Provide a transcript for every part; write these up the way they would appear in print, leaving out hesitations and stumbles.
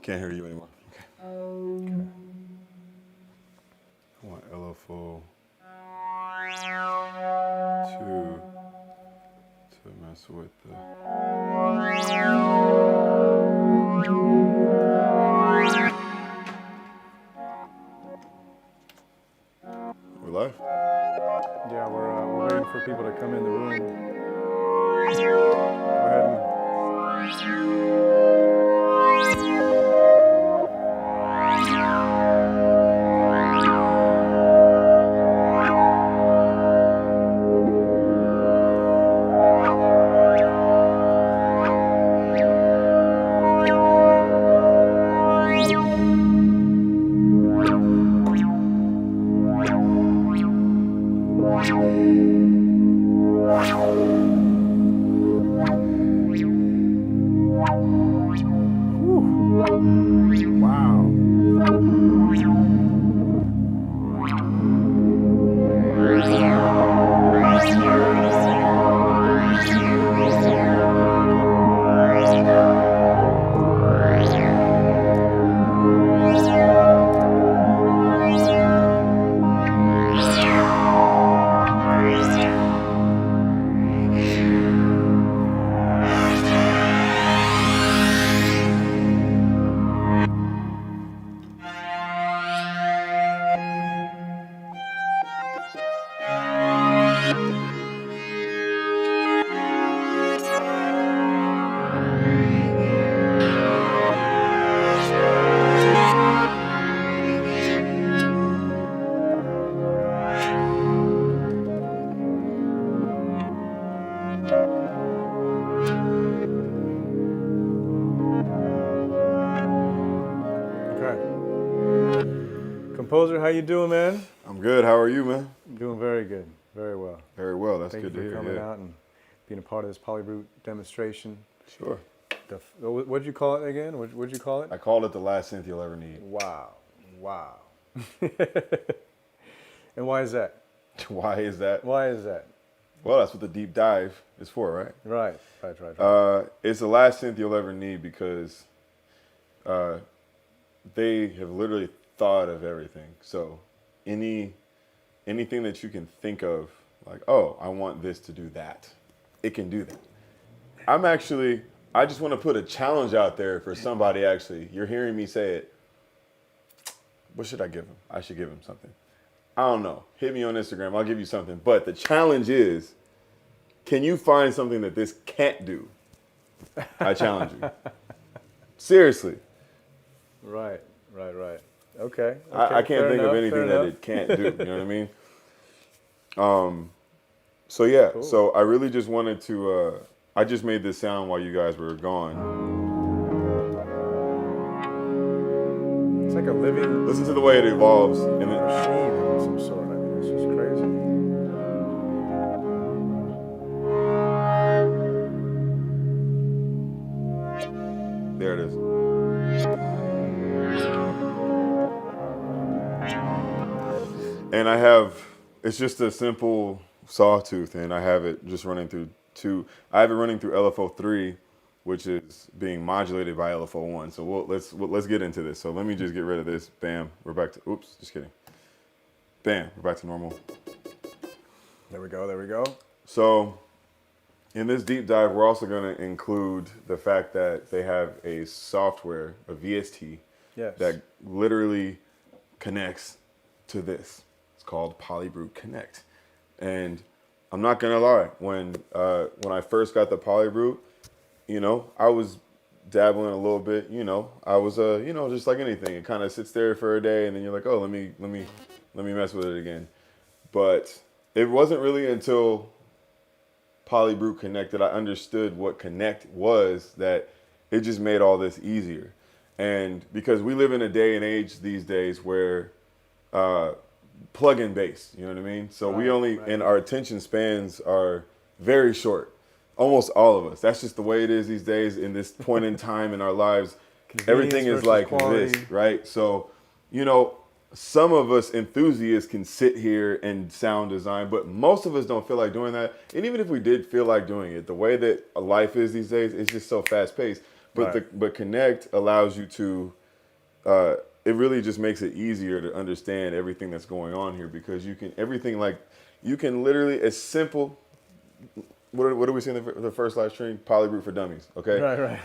Can't hear you anymore. Okay. I want LFO 2 to mess with the. We're live? Yeah, we're waiting for people to come in the room. Go ahead and. Composer, how you doing, man? I'm good. How are you, man? Doing very good. Very well. Very well. That's Thank good to hear. Thank you for coming out and being a part of this PolyBrute demonstration. Sure. What did you call it again? What did you call it? I called it the last synth you'll ever need. Wow. Wow. And why is that? Why is that? Why is that? Well, that's what the deep dive is for, right? Right. It's the last synth you'll ever need because they have literally thought of everything. So anything that you can think of, like, oh, I want this to do that, it can do that. I just want to put a challenge out there for somebody. Actually, you're hearing me say it. What should I give him? I should give him something. I don't know. Hit me on Instagram. I'll give you something. But the challenge is, can you find something that this can't do? I challenge you. Seriously. Right. Okay. I can't think of anything that it can't do. You know what I mean? So yeah. Cool. So I really just wanted to. I just made this sound while you guys were gone. It's like a living. Listen to the way it evolves, and then machine of some sort. I mean, it's just crazy. There it is. And I have, it's just a simple sawtooth, and I have it just running through I have it running through LFO 3 which is being modulated by LFO1. So let's get into this. So let me just get rid of this. Bam, we're back to, oops, just kidding. Bam, we're back to normal. There we go, there we go. So in this deep dive, we're also going to include the fact that they have a software, a VST, Yes. that literally connects to this. It's called PolyBrute Connect. And I'm not going to lie, when I first got the PolyBrute, you know, I was dabbling a little bit, you know, I was, you know, just like anything. It kind of sits there for a day and then you're like, oh, let me mess with it again. But it wasn't really until PolyBrute Connect that I understood what Connect was, that it just made all this easier. And because we live in a day and age these days where plug-in bass, you know what I mean? So we only, and our attention spans are very short. Almost all of us. That's just the way it is these days in this point in time in our lives. Everything is like quality. This, right? So, you know, some of us enthusiasts can sit here and sound design, but most of us don't feel like doing that. And even if we did feel like doing it, the way that life is these days, it's just so fast paced. But but Connect allows you to, it really just makes it easier to understand everything that's going on here, because you can, everything, like, you can literally, as simple, what do we see in the first live stream? PolyBrute for Dummies, okay? Right.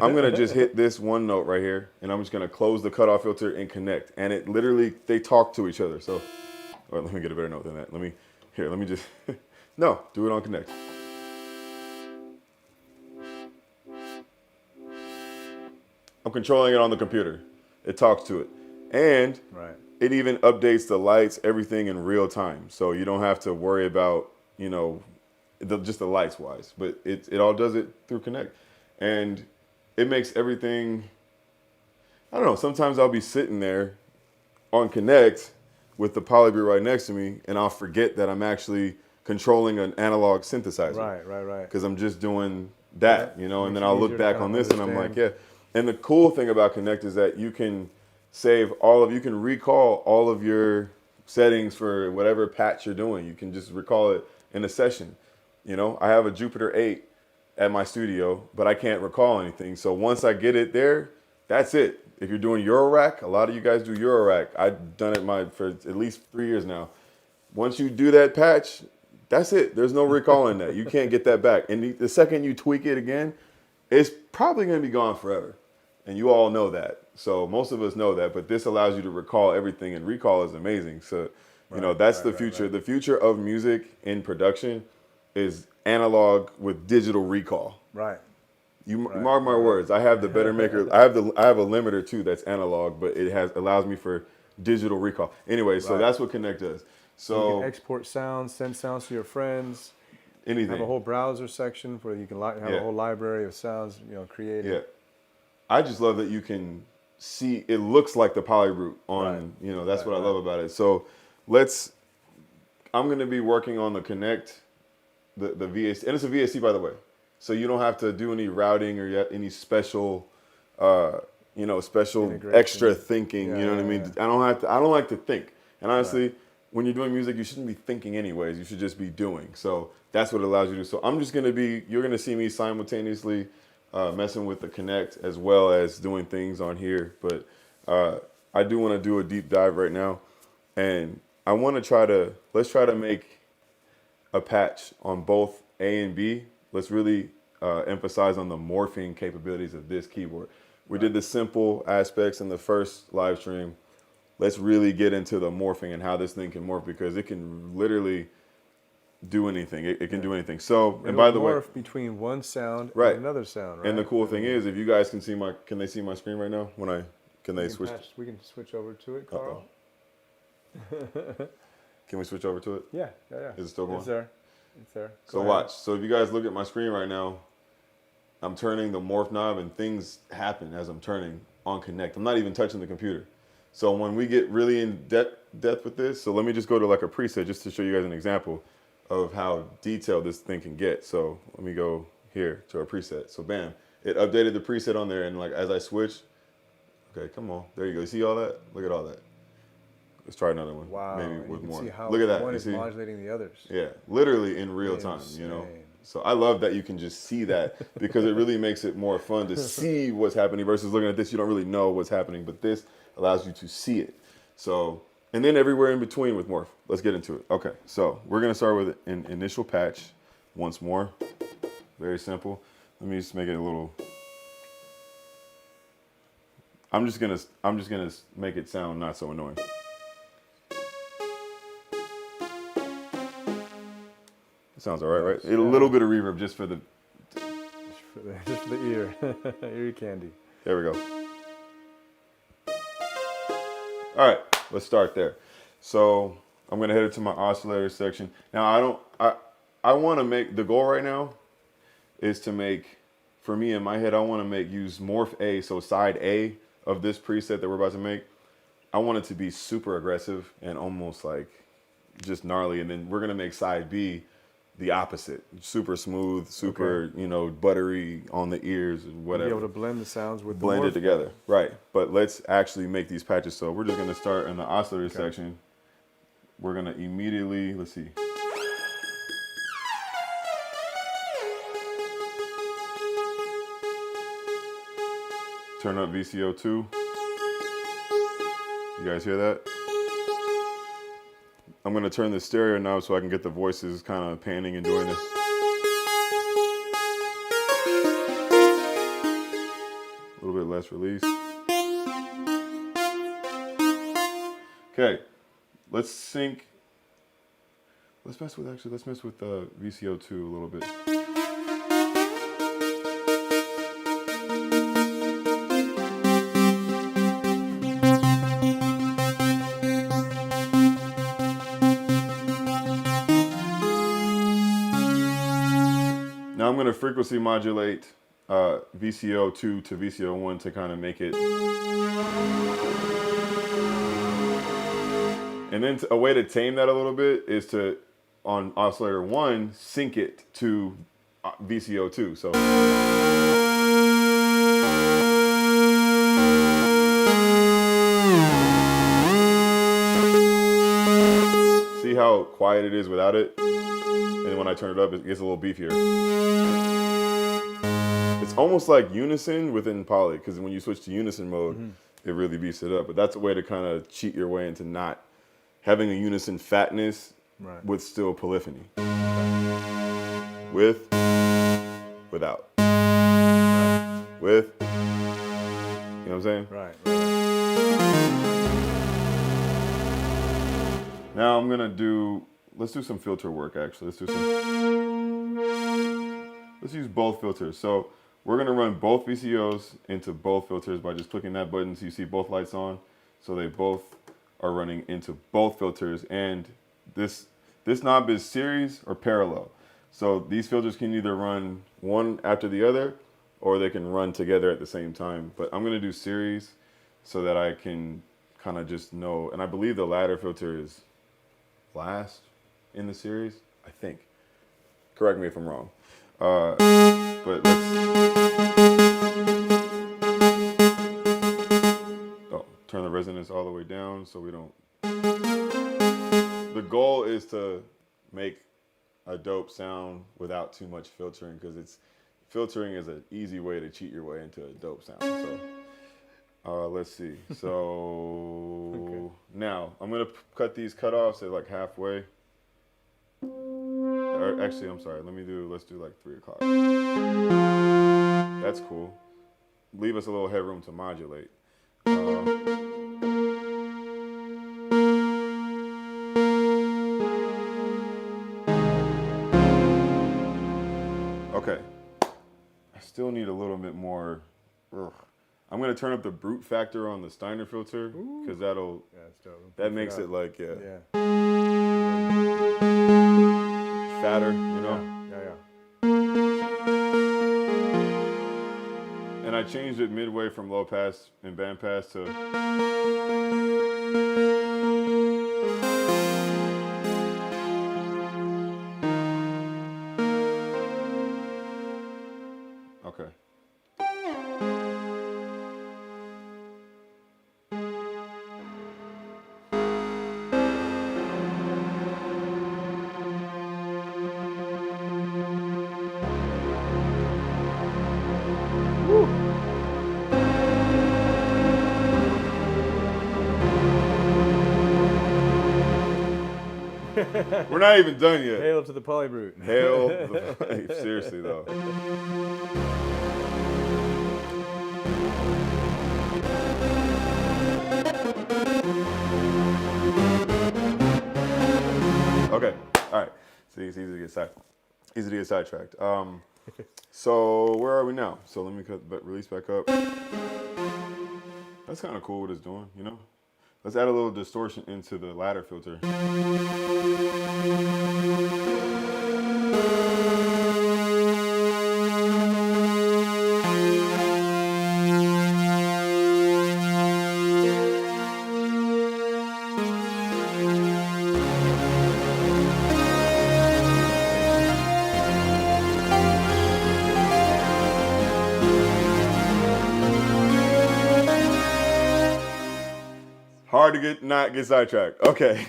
I'm going to just hit this one note right here, and I'm just going to close the cutoff filter and connect. And it literally, they talk to each other. So, or let me get a better note than that. Let me just, no, do it on Connect. I'm controlling it on the computer. It talks to it. And it even updates the lights, everything in real time. So you don't have to worry about, you know, just the lights wise, but it all does it through Connect. And it makes everything, I don't know, sometimes I'll be sitting there on Connect with the PolyBrute right next to me, and I'll forget that I'm actually controlling an analog synthesizer. Right. Because I'm just doing that, you know, and then I'll look back on this and I'm like, yeah. And the cool thing about Connect is that you can you can recall all of your settings for whatever patch you're doing. You can just recall it in a session. You know, I have a Jupiter 8 at my studio, but I can't recall anything. So once I get it there, that's it. If you're doing Eurorack, a lot of you guys do Eurorack. I've done it for at least 3 years now. Once you do that patch, that's it. There's no recalling that. You can't get that back. And the second you tweak it again, it's probably going to be gone forever. And you all know that. So most of us know that, but this allows you to recall everything, and recall is amazing. So, you know, that's the future. The future of music in production is analog with digital recall. You mark my words. I have the better maker. I have a limiter too that's analog, but it allows me for digital recall. Anyway, so that's what Connect does. So you can export sounds, send sounds to your friends. Anything. Have a whole browser section where you can have a whole library of sounds, you know, created. Yeah. I just love that you can see, it looks like the PolyBrute on, you know, that's what I love about it. So I'm going to be working on the Connect, the VST, and it's a VST, by the way. So you don't have to do any routing or any special, you know, special extra thinking. You know what I mean? I don't like to think. And honestly, when you're doing music, you shouldn't be thinking anyways. You should just be doing. So that's what it allows you to do. So I'm just going to be, you're going to see me simultaneously messing with the Connect as well as doing things on here. But I do want to do a deep dive right now. And I want to let's try to make a patch on both A and B. Let's really emphasize on the morphing capabilities of this keyboard. We did the simple aspects in the first live stream. Let's really get into the morphing and how this thing can morph, because it can literally do anything. It can do anything. So, and by the way, morph between one sound and another sound, right? And the cool thing is, if you guys can see can they see my screen right now? Can they switch? We can switch over to it, Carl. Can we switch over to it? Yeah. Is it still going? It's there. So watch. So if you guys look at my screen right now, I'm turning the morph knob and things happen as I'm turning on Connect. I'm not even touching the computer. So when we get really in depth with this, so let me just go to like a preset just to show you guys an example of how detailed this thing can get. So let me go here to our preset. So bam, it updated the preset on there, and like as I switch, okay, come on, there you go. You see all that? Look at all that. Let's try another one. Wow. Maybe with more. See how look at that. One you is see? modulating the others. Yeah, literally in real time, you know. So I love that you can just see that because it really makes it more fun to see what's happening versus looking at this, you don't really know what's happening, but this allows you to see it. So, and then everywhere in between with morph. Let's get into it. Okay, so we're gonna start with an initial patch once more. Very simple. Let me just make it a little, I'm just gonna make it sound not so annoying. It sounds all right, right? A little bit of reverb just for the ear, ear candy. There we go. All right, let's start there. So I'm gonna head into my oscillator section. Now I want to make, the goal right now is to make, for me in my head, I want to use morph A, so side A of this preset that we're about to make. I want it to be super aggressive and almost like just gnarly, and then we're gonna make side B the opposite, super smooth, super, you know, buttery on the ears, whatever. Be able to blend the sounds with blend the it together, right? But let's actually make these patches. So we're just gonna start in the oscillator section. We're gonna immediately, let's see. Turn up VCO2. You guys hear that? I'm gonna turn the stereo knob so I can get the voices kind of panning and doing this. A little bit less release. Okay, let's sync. Let's mess with VCO2 a little bit. Now I'm going to frequency modulate VCO2 to VCO1 to kind of make it. And then a way to tame that a little bit is to, on oscillator 1, sync it to VCO2. So. See how quiet it is without it? And then when I turn it up, it gets a little beefier. It's almost like unison within poly, because when you switch to unison mode, it really beefs it up. But that's a way to kind of cheat your way into not having a unison fatness with still polyphony. With, without. With, you know what I'm saying? Right. Now I'm gonna let's do some filter work actually. Let's use both filters. So we're gonna run both VCOs into both filters by just clicking that button so you see both lights on. So they both are running into both filters, and this knob is series or parallel. So these filters can either run one after the other or they can run together at the same time. But I'm gonna do series so that I can kind of just know, and I believe the ladder filter is last in the series, I think. Correct me if I'm wrong. But let's, turn the resonance all the way down so we don't. The goal is to make a dope sound without too much filtering, because filtering is an easy way to cheat your way into a dope sound. So let's see. So now I'm gonna cut these cutoffs at like halfway. Or actually, I'm sorry. Let's do like 3 o'clock. That's cool. Leave us a little headroom to modulate. Okay. I still need a little bit more. I'm gonna turn up the brute factor on the Steiner filter, because that makes it like fatter, you know. Yeah. And I changed it midway from low pass and band pass to. Okay. We're not even done yet. Hail to the PolyBrute. Hail. Seriously, though. Okay. All right. See, it's easy to get sidetracked. So where are we now? So let me release back up. That's kind of cool what it's doing, you know? Let's add a little distortion into the ladder filter. Hard to not get sidetracked. Okay.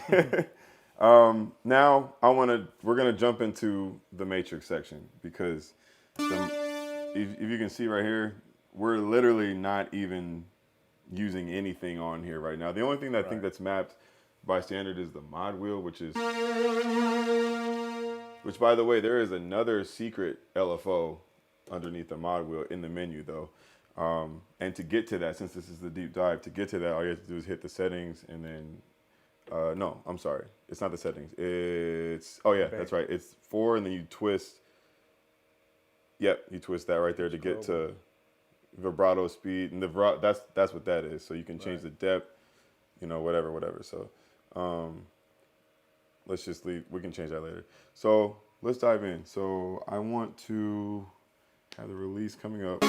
Now we're gonna jump into the matrix section because if you can see right here, we're literally not even using anything on here right now. The only thing that I think that's mapped by standard is the mod wheel, which by the way, there is another secret LFO underneath the mod wheel in the menu though. And to get to that, since this is the deep dive, to get to that, all you have to do is hit the settings and then, no, I'm sorry. It's not the settings. It's, oh yeah, that's right. It's 4 and then you twist. Yep, you twist that right there to get to vibrato speed. And that's what that is. So you can change the depth, you know, whatever. So let's just leave. We can change that later. So let's dive in. So I want to have the release coming up.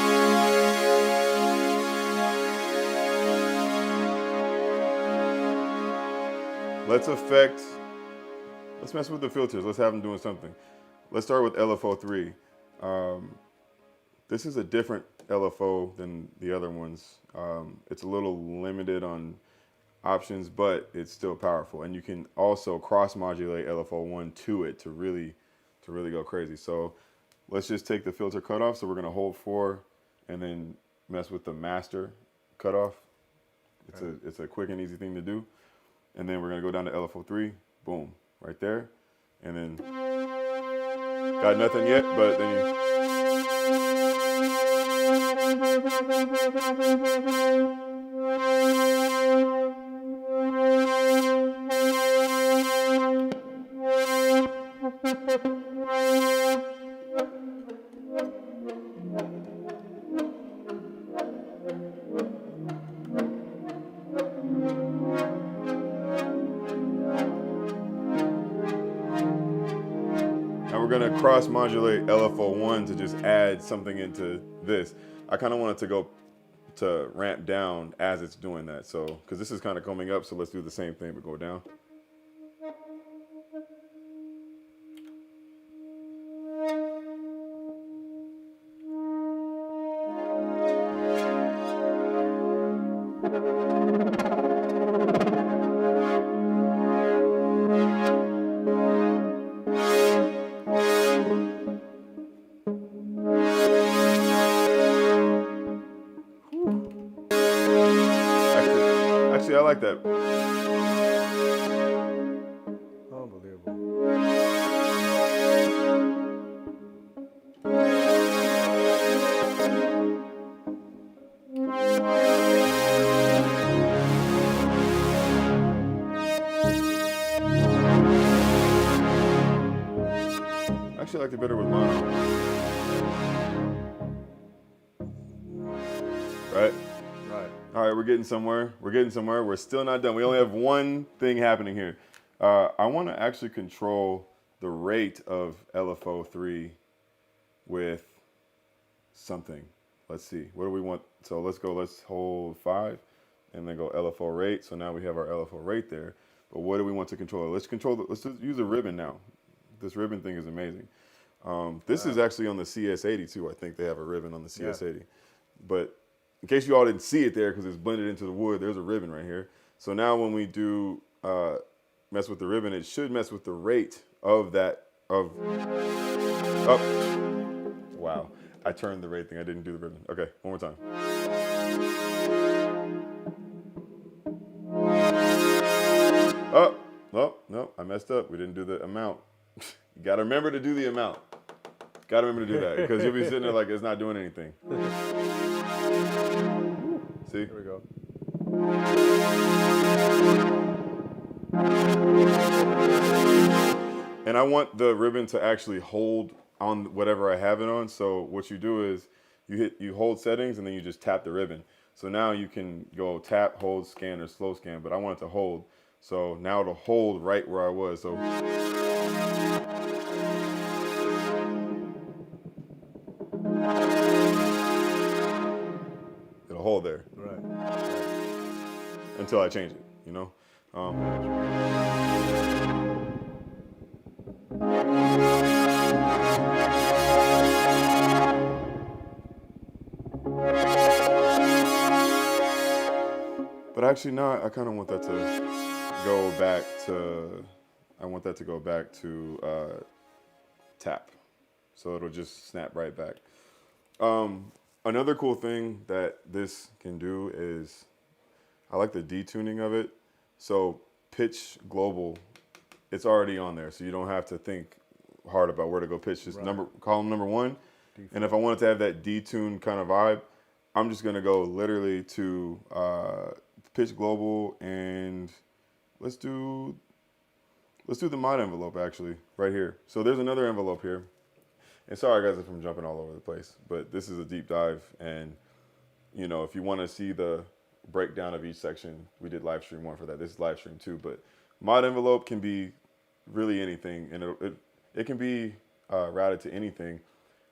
Let's mess with the filters. Let's have them doing something. Let's start with LFO3. This is a different LFO than the other ones. It's a little limited on options, but it's still powerful. And you can also cross-modulate LFO1 to it to really go crazy. So let's just take the filter cutoff. So we're gonna hold 4 and then mess with the master cutoff. It's a quick and easy thing to do. And then we're gonna go down to LFO3, boom, right there. And then, got nothing yet, but then we're gonna cross modulate LFO1 to just add something into this. I kind of want it to go to ramp down as it's doing that. So, because this is kind of coming up, so let's do the same thing but go down. Actually, I like that. Unbelievable. Actually, I liked it better with mono. Right? All right, we're getting somewhere. We're still not done. We only have one thing happening here. I want to actually control the rate of LFO3 with something. Let's see. What do we want? So let's hold 5 and then go LFO rate. So now we have our LFO rate there. But what do we want to control? Let's just use a ribbon now. This ribbon thing is amazing. This is actually on the CS80 too. I think they have a ribbon on the CS80. Yeah. But in case you all didn't see it there because it's blended into the wood, there's a ribbon right here. So now when we do mess with the ribbon, it should mess with the rate of that, wow. I turned the rate thing, I didn't do the ribbon. Okay, one more time. Oh, no, I messed up. We didn't do the amount. You got to remember to do the amount. Got to remember to do that because you'll be sitting there like it's not doing anything. See? Here we go. And I want the ribbon to actually hold on whatever I have it on. So what you do is you hold settings and then you just tap the ribbon. So now you can go tap, hold, scan, or slow scan, but I want it to hold. So now it'll hold right where I was. So it'll hold there. Right. Until I change it, you know? But actually, no, I kind of want that to go back to, tap. So it'll just snap right back. Another cool thing that this can do is, I like the detuning of it. So pitch global, it's already on there. So you don't have to think hard about where to go pitch. Just column number 1. Default. And if I wanted to have that detune kind of vibe, I'm just gonna go literally to pitch global, and let's do the mod envelope actually right here. So there's another envelope here. And sorry guys if I'm jumping all over the place, but this is a deep dive, and you know, if you want to see the breakdown of each section, we did live stream 1 for that. This is live stream 2, but mod envelope can be really anything, and it can be routed to anything,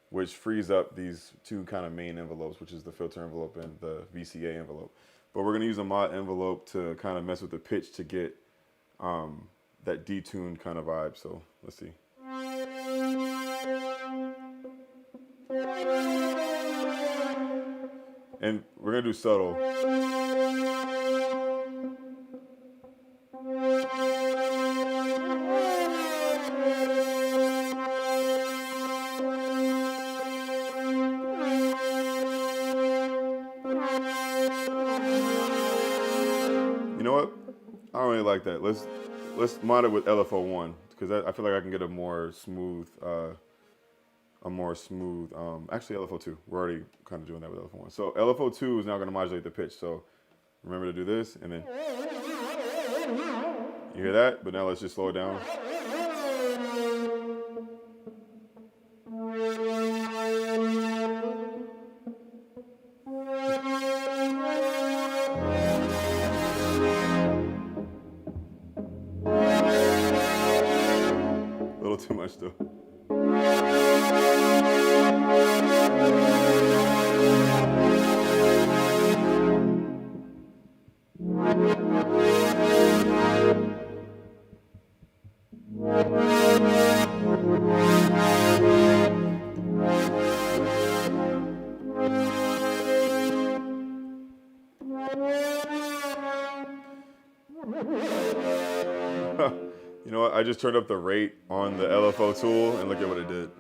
which frees up these 2 kind of main envelopes, which is the filter envelope and the VCA envelope. But we're going to use a mod envelope to kind of mess with the pitch to get that detuned kind of vibe. So let's see. And we're going to do subtle. You know what? I don't really like that. Let's mod it with LFO1 because I feel like I can get a more smooth, actually LFO2. We're already kind of doing that with LFO1. So LFO2 is now going to modulate the pitch. So remember to do this, and then you hear that, but now let's just slow it down. A little too much though. You know what? I just turned up the rate on the LFO tool and look at what it did.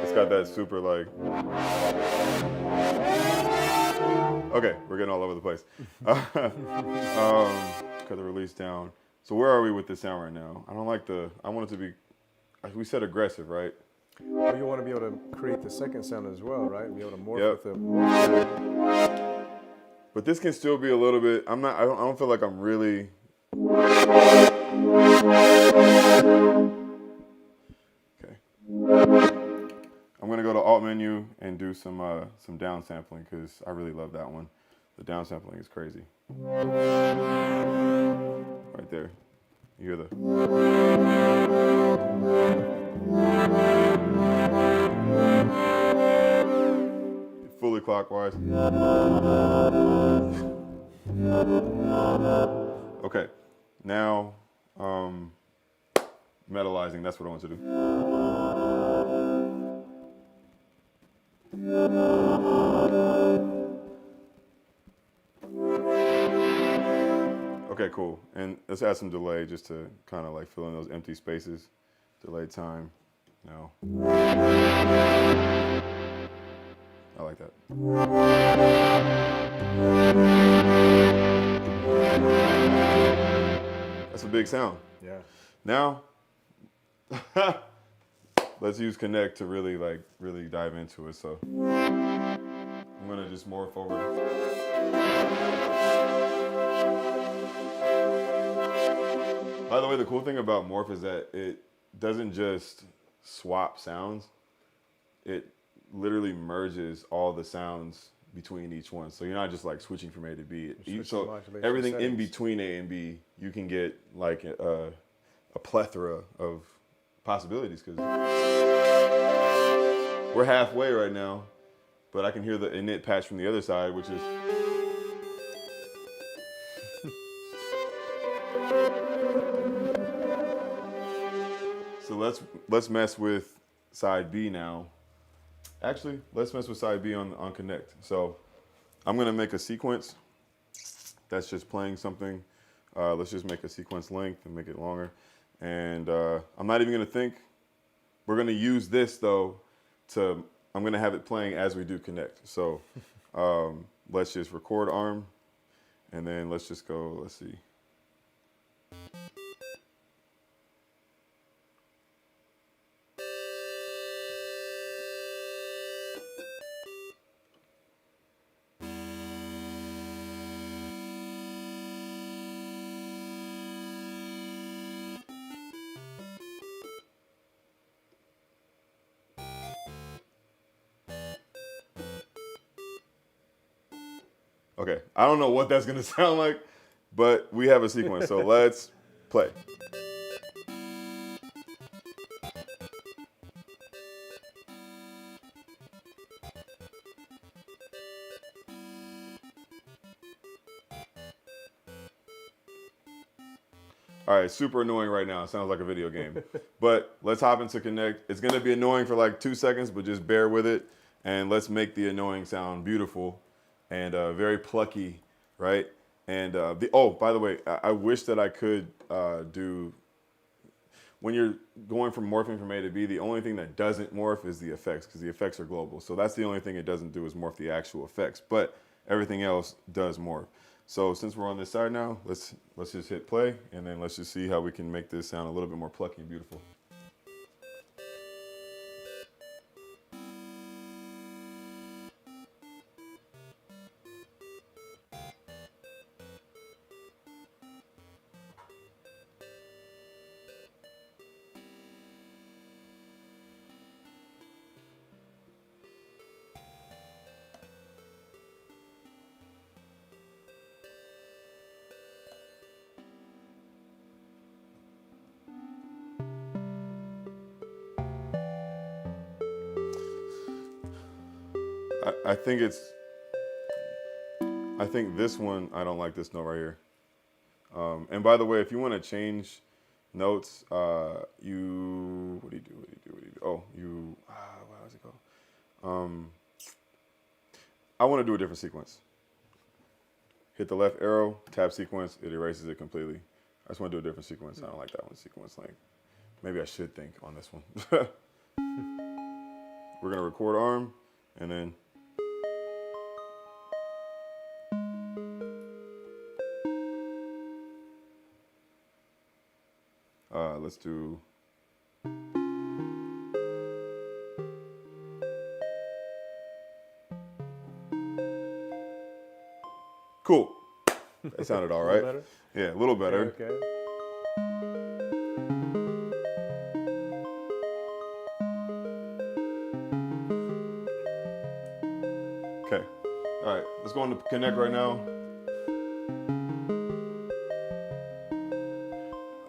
It's got that super like. Okay, we're getting all over the place. Cut the release down. So where are we with this sound right now? I don't like I want it to be, we said aggressive, right? Well, you want to be able to create the second sound as well, right? Be able to morph with the morph. But this can still be a little bit, I don't feel like I'm really. Okay. I'm gonna go to Alt menu and do some down sampling because I really love that one. The down sampling is crazy. Right there. You hear the. Fully clockwise. Okay. Now, metallizing, that's what I want to do. Okay, cool. And let's add some delay just to kind of like fill in those empty spaces. Delay time. Now. I like that. That's a big sound. Yeah. Now, let's use Connect to really dive into it. So I'm gonna just morph over. By the way, the cool thing about morph is that it doesn't just swap sounds. It literally merges all the sounds between each one. So you're not just like switching from A to B. So everything in between A and B, you can get like a plethora of possibilities, because we're halfway right now, but I can hear the init patch from the other side, which is so let's mess with side B now. Actually, let's mess with side B on Connect. So I'm gonna make a sequence that's just playing something. Let's just make a sequence length and make it longer. And I'm not even gonna think. We're gonna use this though I'm gonna have it playing as we do Connect. So let's just record arm, and then let's just go, let's see. Okay, I don't know what that's gonna sound like, but we have a sequence, so let's play. All right, super annoying right now. It sounds like a video game. But let's hop into Connect. It's gonna be annoying for like 2 seconds, but just bear with it. And let's make the annoying sound beautiful and very plucky, right? And oh, by the way, I wish that I could do, when you're going from morphing from A to B, the only thing that doesn't morph is the effects, because the effects are global. So that's the only thing it doesn't do is morph the actual effects, but everything else does morph. So since we're on this side now, let's just hit play, and then let's just see how we can make this sound a little bit more plucky and beautiful. I think this one, I don't like this note right here. And by the way, if you want to change notes, what do you do? Oh, how does it go? I want to do a different sequence. Hit the left arrow, tab sequence, it erases it completely. I just want to do a different sequence. I don't like that one, sequence length. Maybe I should think on this one. We're gonna record arm, and then let's do cool. That sounded all right. Better? Yeah, a little better. Okay. Okay. All right, let's go into Connect right now.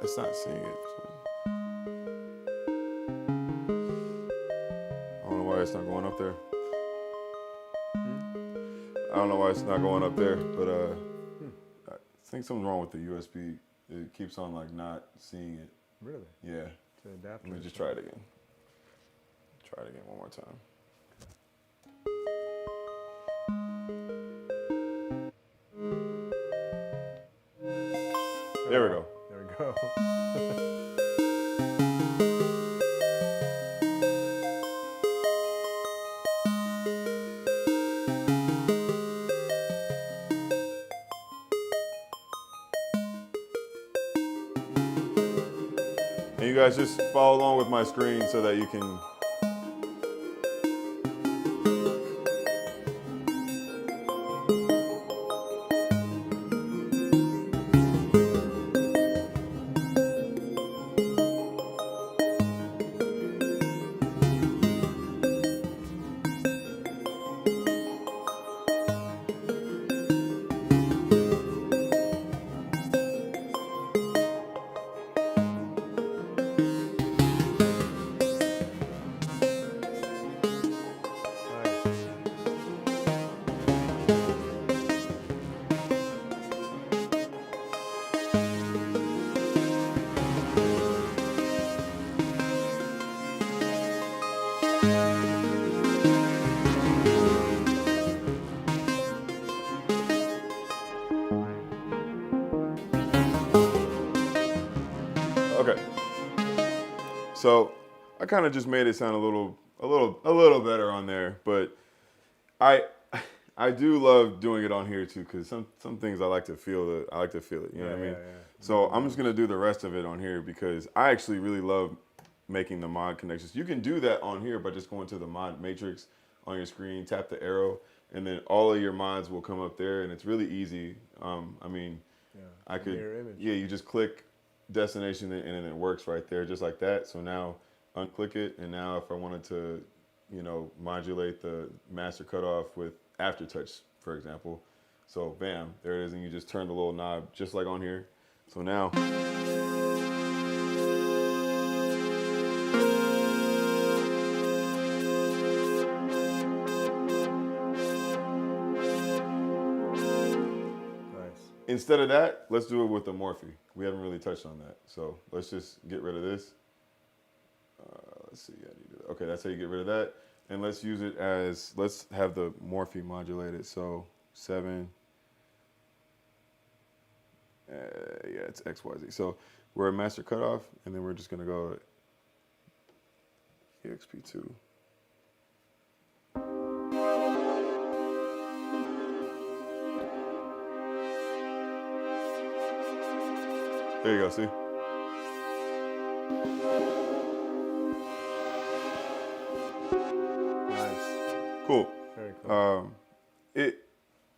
It's not seeing it. I don't know why it's not going up there. I don't know why it's not going up there, but I think something's wrong with the USB. It keeps on like not seeing it. Really? Yeah. The adapter. Let me just try it again. Try it again one more time. There we go. There we go. guys just follow along with my screen so that you can. Okay. So I kind of just made it sound a little better on there, but I do love doing it on here too, because some things I like to feel it. You know what I mean? Yeah. So I'm just gonna do the rest of it on here because I actually really love making the mod connections. You can do that on here by just going to the mod matrix on your screen, tap the arrow, and then all of your mods will come up there, and it's really easy. I mean, I could, you just click destination and then it works right there just like that. So now unclick it, and now if I wanted to, you know, modulate the master cutoff with aftertouch, for example, so bam, there it is, and you just turn the little knob just like on here. So now instead of that, let's do it with the morphe. We haven't really touched on that. So let's just get rid of this. Let's see. Okay, that's how you get rid of that. And let's use it as, let's have the morphe modulated. So 7. Yeah, it's XYZ. So we're at master cutoff, and then we're just going to go EXP2. There you go, see? Nice. Cool. Very cool.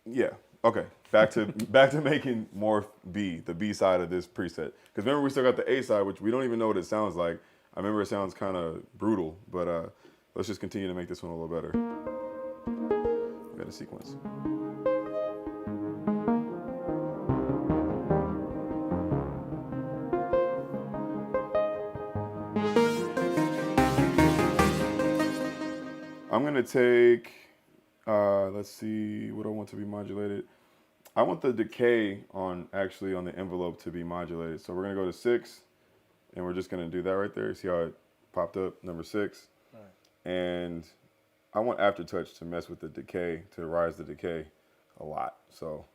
Yeah. Okay. Back to making morph B, the B side of this preset. Because remember, we still got the A side, which we don't even know what it sounds like. I remember it sounds kind of brutal, but let's just continue to make this one a little better. We got a sequence. I'm gonna take, let's see, what I want to be modulated. I want the decay on the envelope to be modulated. So we're gonna go to 6, and we're just gonna do that right there. See how it popped up, number 6. Right. And I want aftertouch to mess with the decay, to rise the decay a lot, so.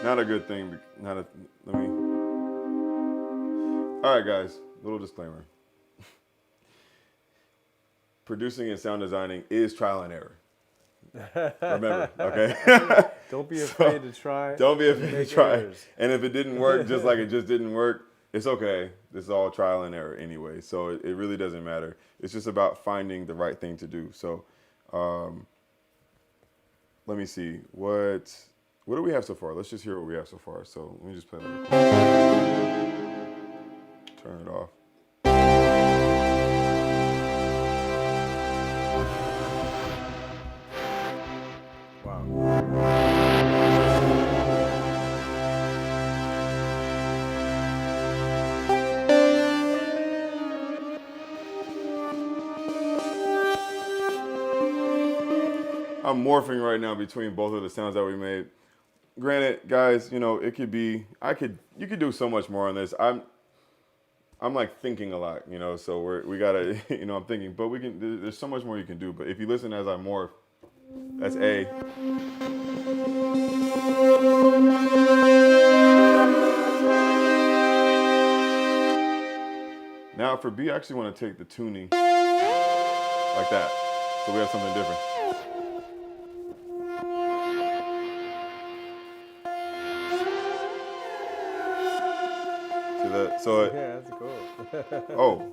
Not a good thing, let me. All right, guys, little disclaimer. Producing and sound designing is trial and error. Remember, okay? Don't be afraid to try. Don't be afraid to try. Errors. And if it didn't work, just like it just didn't work, it's okay. This is all trial and error anyway, so it really doesn't matter. It's just about finding the right thing to do. So let me see. What do we have so far? Let's just hear what we have so far. So let me just play that. Turn it off. Wow. I'm morphing right now between both of the sounds that we made. Granted, guys, you know, it could be, you could do so much more on this. I'm like thinking a lot, you know, so we gotta, you know, I'm thinking, but there's so much more you can do. But if you listen as I morph, that's A. Now for B, I actually want to take the tuning like that. So we have something different. See that? So Yeah, that's cool. oh.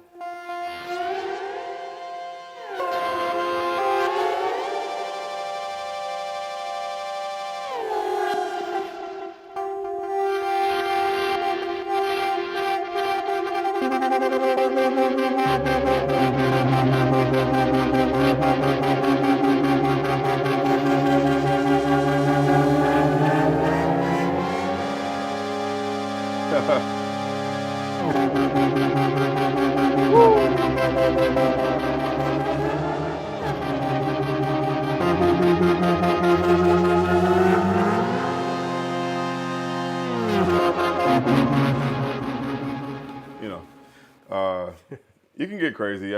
You know, you can get crazy.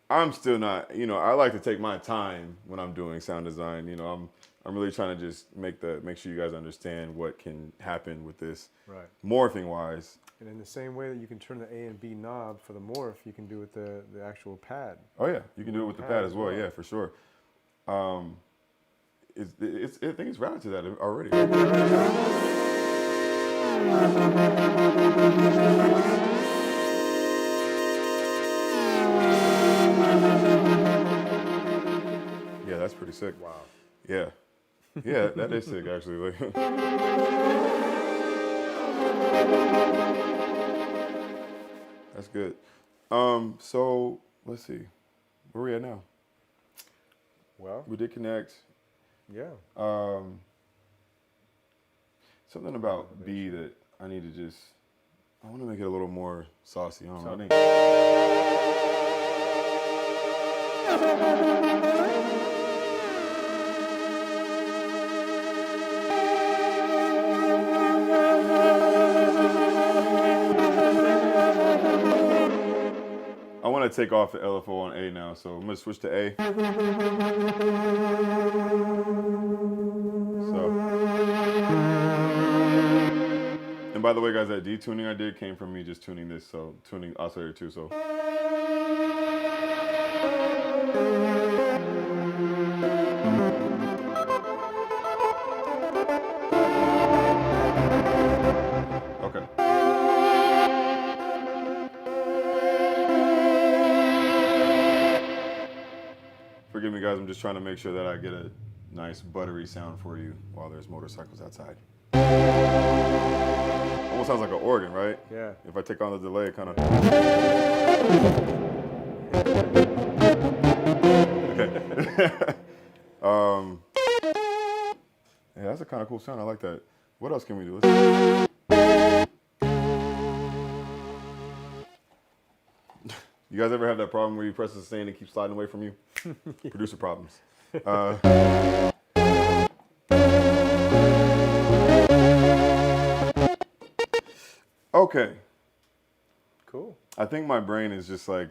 I'm still not, I like to take my time when I'm doing sound design. I'm really trying to just make sure you guys understand what can happen with this, Right. morphing wise. And in the same way that you can turn the A and B knob for the morph, you can do with the actual pad. Oh yeah, you can do it with the pad as well. Yeah, for sure. I think it's routed to that already. Yeah, that's pretty sick. Wow. Yeah. Yeah, that is sick actually. That's good. So let's see. Where are we at now? Well, We did connect. yeah. Something about B that I need to I want to make it a little more saucy. I don't know. I think. I want to take off the LFO on A now, so I'm going to switch to A. And by the way, guys, that detuning I did came from me just tuning this, so tuning oscillator too, so. Okay. Forgive me, guys, I'm just trying to make sure that I get a nice buttery sound for you while there's motorcycles outside. Almost sounds like an organ, right? Yeah. If I take on the delay, it kind of. Okay. Yeah, that's a kind of cool sound. I like that. What else can we do? You guys ever have that problem where you press the sustain and it keeps sliding away from you? Producer problems. Okay. Cool. I think my brain is just like,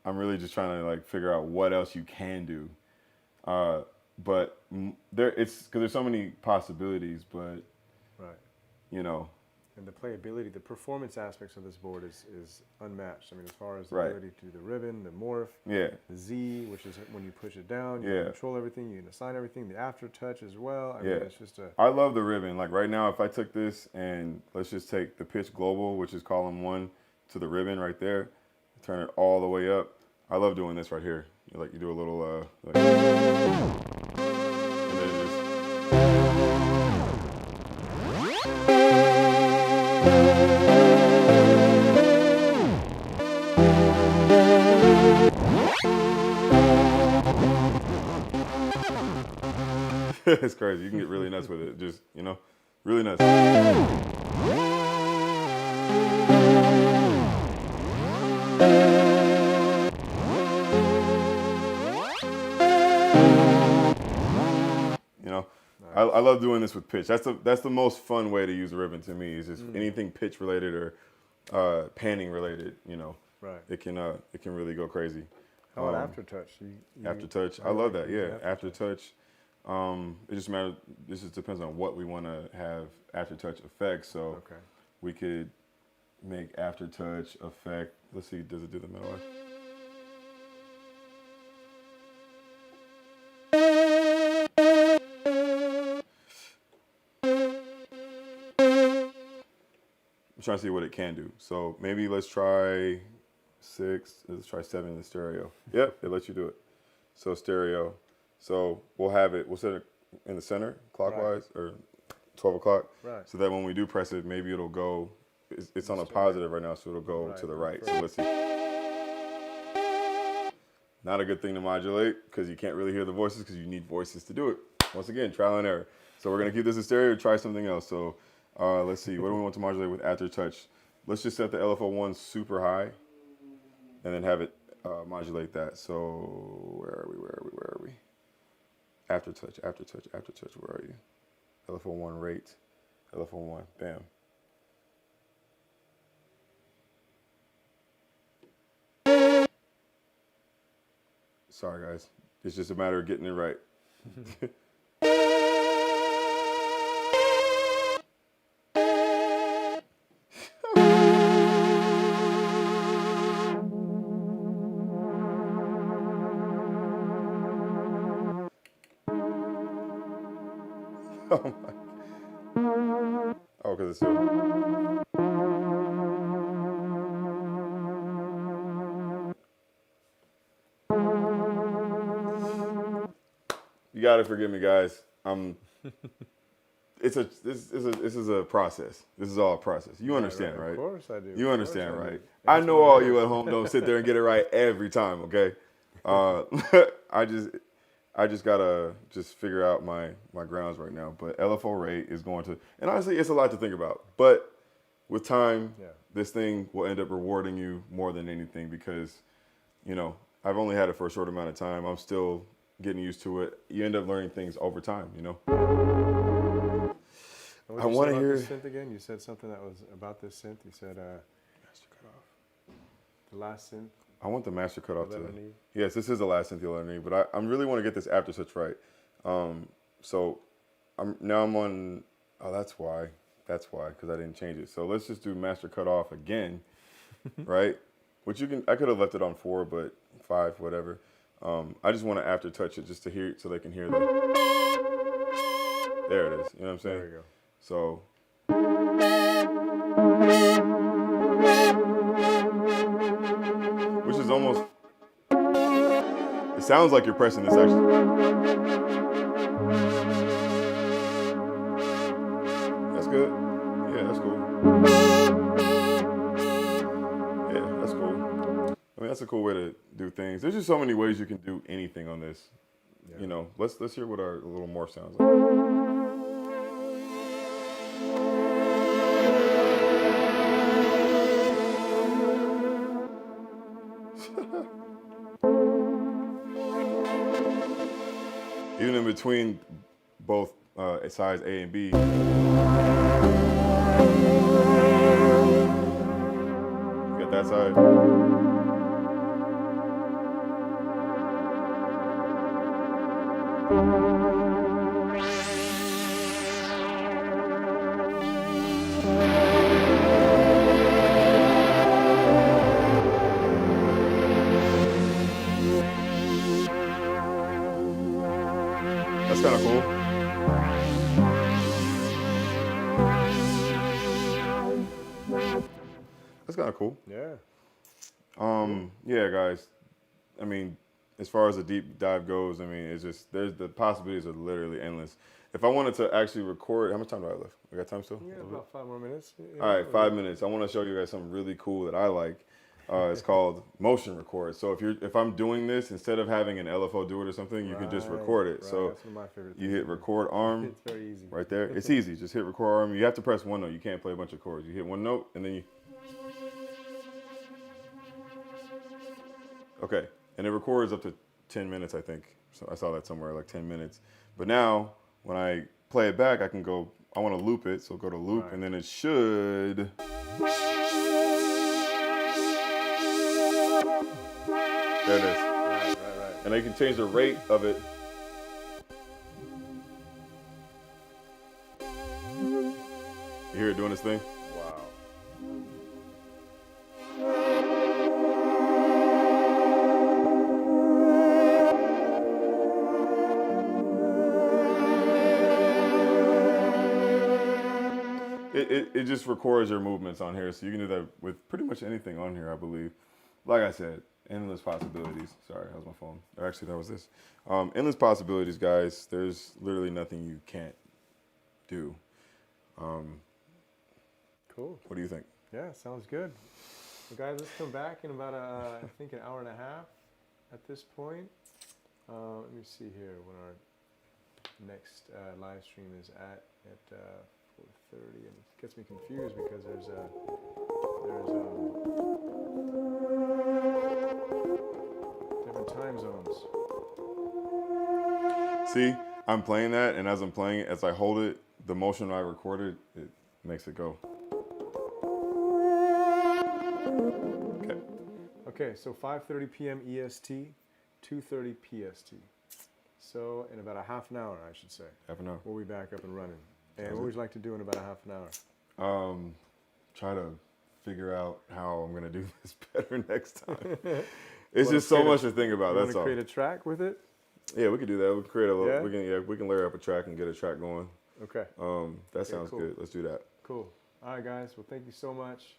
I'm really just trying to like figure out what else you can do. But it's because there's so many possibilities, but Right. And the playability, the performance aspects of this board is unmatched. I mean, as far as the Right. ability to do the ribbon, the morph, yeah, the Z, which is when you push it down, you Yeah. can control everything, you can assign everything, the aftertouch as well. I mean, Yeah. it's just a... I love the ribbon. Like right now, if I took this and let's just take the pitch global, which is column 1, to the ribbon right there, turn it all the way up. I love doing this right here. You do a little, and then just. It's crazy. You can get really nuts with it. Just, really nuts. I love doing this with pitch. That's the most fun way to use a ribbon to me. Is just anything pitch related or panning related. Right. It can really go crazy. How about aftertouch? Aftertouch. I love that. Yeah, aftertouch. It just matters. This just depends on what we want to have aftertouch effects. So we could make aftertouch effect. Let's see. Does it do the middle way? I'm trying to see what it can do. So maybe let's try 6. Let's try 7 in the stereo. Yep, it lets you do it. So stereo. So we'll have it. We'll set it in the center clockwise or 12 o'clock. Right. So that when we do press it, maybe it'll go. It's on a positive right now, so it'll go to the right. So let's see. Not a good thing to modulate because you can't really hear the voices because you need voices to do it. Once again, trial and error. So we're gonna keep this in stereo. Try something else. So let's see. What do we want to modulate with aftertouch? Let's just set the LFO1 super high, and then have it modulate that. So where are we? Aftertouch. Where are you? LFO1 rate. LFO1. Bam. Sorry, guys. It's just a matter of getting it right. Oh my. Oh, because it's still. You gotta forgive me, guys. This is a process. This is all a process. You understand, right? Of course I do. You understand, right? I know all you at home don't sit there and get it right every time. Okay. I just gotta figure out my grounds right now. But LFO rate is going to, and honestly, it's a lot to think about. But with time, this thing will end up rewarding you more than anything because, you know, I've only had it for a short amount of time. I'm still getting used to it. You end up learning things over time, you know. I want to hear this synth again. You said something that was about this synth. You said master cutoff. The last synth. I want the master cutoff to. Yes, this is the last synth you'll ever need. But I really want to get this aftertouch right. So I'm on. Oh, that's why. Because I didn't change it. So let's just do master cutoff again, right? Which you can. I could have left it on 4, but 5, whatever. I just want to aftertouch it just to hear it so they can hear the. There it is. You know what I'm saying? There we go. So. Which is almost. It sounds like you're pressing this actually. That's good. Yeah, that's cool. Yeah, that's cool. I mean, that's a cool way to do things. There's just so many ways you can do anything on this. Yeah. You know, let's hear what our little morph sounds like. Even in between both sides A and B. You got that side. That's kind of cool. That's kind of cool. Yeah. Yeah, guys. I mean, as far as the deep dive goes, I mean, it's just the possibilities are literally endless. If I wanted to actually record, how much time do I have left? I got time still? Yeah, about 5 more minutes. Yeah, all right, 5 minutes. I want to show you guys something really cool that I like. It's called motion record. So if I'm doing this, instead of having an LFO do it or something, you can just record it. Right. So that's one of my favorite you things. hit record arm. It's very easy. Right there. It's easy. Just hit record arm. You have to press one note. You can't play a bunch of chords. You hit one note and then you. Okay. And it records up to 10 minutes, I think. So I saw that somewhere, like 10 minutes. But now when I play it back, I can go, I want to loop it. So go to loop and then it should. There it is. Right. And they can change the rate of it. You hear it doing this thing? Wow. it just records your movements on here, so you can do that with pretty much anything on here, I believe. Like I said, endless possibilities. Sorry, that was my phone. Or actually, that was this. Endless possibilities, guys. There's literally nothing you can't do. Cool. What do you think? Yeah, sounds good. So guys, let's come back in about, I think, an hour and a half at this point. Let me see here when our next live stream is at 4:30, and it gets me confused because there's different time zones. See, I'm playing that, and as I'm playing it, as I hold it, the motion I recorded, it makes it go. Okay. Okay, so 5:30 p.m. EST, 2:30 PST. So in about a half an hour, I should say. Half an hour. We'll be back up and running. And what would you like to do in about a half an hour? Try to figure out how I'm gonna do this better next time. It's just so much to think about. That's all. Create a track with it? Yeah, we could do that. We can create a little. Yeah? We can layer up a track and get a track going. Okay. That sounds cool. good. Let's do that. Cool. All right, guys. Well, thank you so much.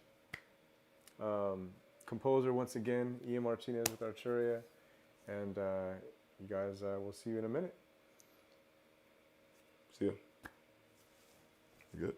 Composer once again, Ian Martinez with Arturia, and you guys. We'll see you in a minute. See ya. You good?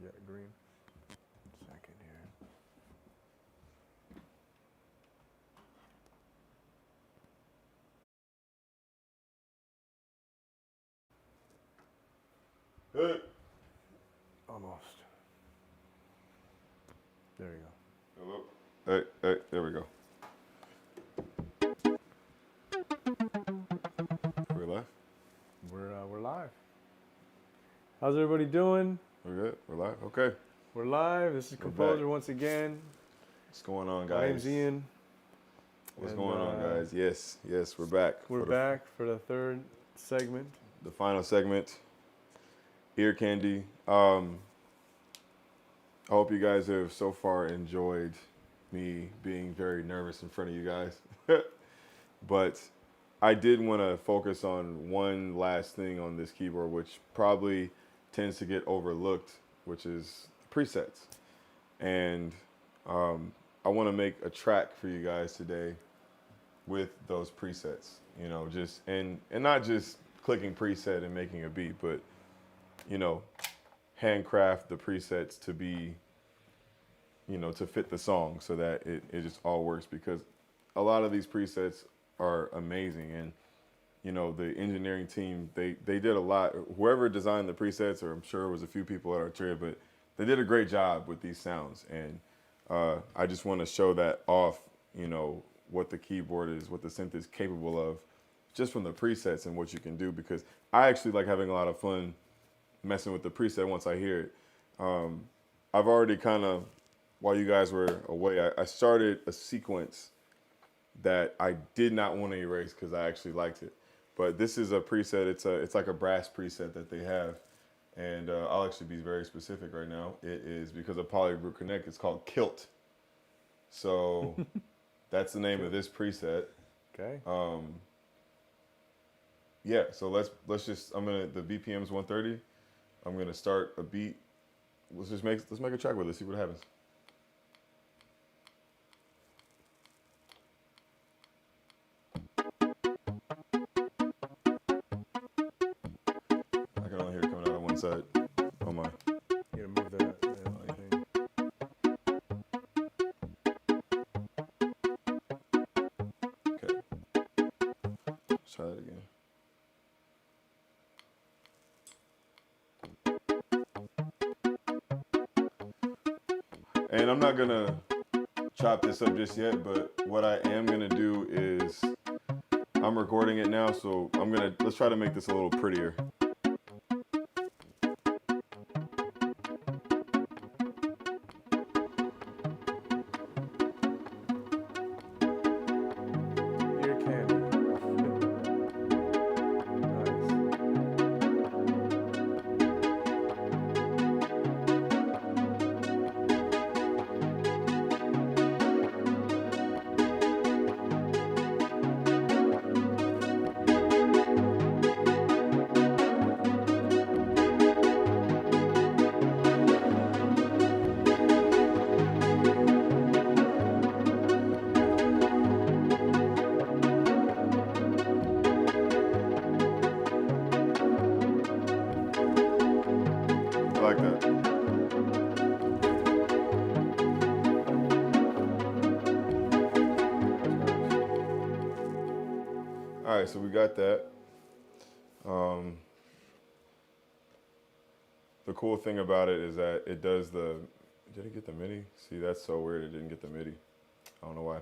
Yeah, green. Second here. Hey. Almost. There you go. Hello. Hey, there we go. We're live? We're live. How's everybody doing? We're good? We're live? Okay. We're live. This is Composer once again. What's going on, guys? My name's Ian. What's going on, guys? Yes, we're back. We're back for the third segment. The final segment. Ear candy. I hope you guys have so far enjoyed me being very nervous in front of you guys. But I did want to focus on one last thing on this keyboard, which probably tends to get overlooked, which is presets. And I want to make a track for you guys today with those presets, you know, just and not just clicking preset and making a beat, but you know, handcraft the presets to be, you know, to fit the song so that it just all works, because a lot of these presets are amazing. And, you know, the engineering team, they did a lot. Whoever designed the presets, or I'm sure it was a few people at Arturia, but they did a great job with these sounds. And I just want to show that off, you know, what the keyboard is, what the synth is capable of, just from the presets and what you can do, because I actually like having a lot of fun messing with the preset once I hear it. I've already kind of, while you guys were away, I started a sequence that I did not want to erase because I actually liked it. But this is a preset, it's like a brass preset that they have. And I'll actually be very specific right now. It is, because of PolyBrute Connect, it's called Kilt. So that's the name of this preset. Okay. Yeah, so let's just, the BPM's 130. I'm gonna start a beat. Let's make a track with it, see what happens. I can only hear it coming out on one side. Oh my. You gotta move that thing. Okay. Let's try that again. And I'm not gonna chop this up just yet, but what I am gonna do is, I'm recording it now, so let's try to make this a little prettier. Ear candy. I like that. All right, so we got that. The cool thing about it is that it does did it get the MIDI? See, that's so weird, it didn't get the MIDI. I don't know why.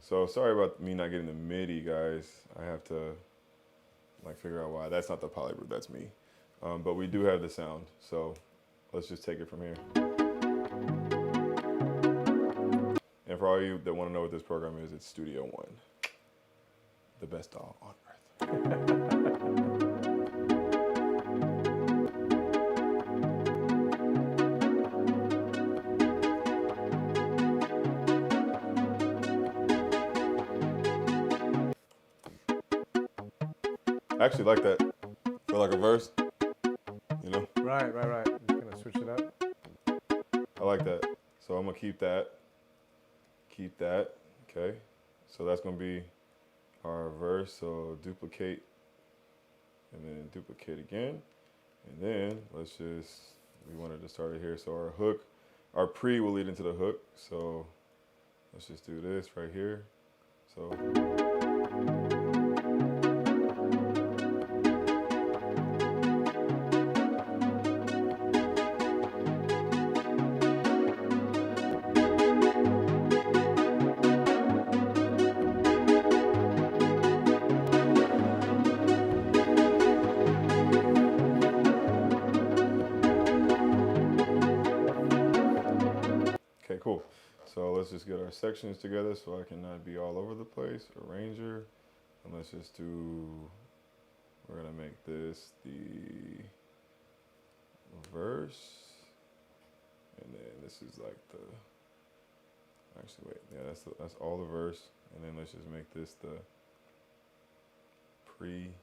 So sorry about me not getting the MIDI, guys. I have to figure out why. That's not the PolyBrute, that's me. But we do have the sound, so let's just take it from here. And for all you that want to know what this program is, it's Studio One. The best DAW on earth. I actually like that for like a verse, you know? Right. Just gonna switch it up. I like that. So I'm gonna keep that. Okay. So that's gonna be our verse. So duplicate, and then duplicate again. And then let's just we wanted to start it here. So our hook, our pre will lead into the hook. So let's just do this right here. So. Okay, cool. So let's just get our sections together so I can not be all over the place. Arranger, and let's just do, we're gonna make this the verse, and then this is like the, actually wait, yeah, that's all the verse, and then let's just make this the pre,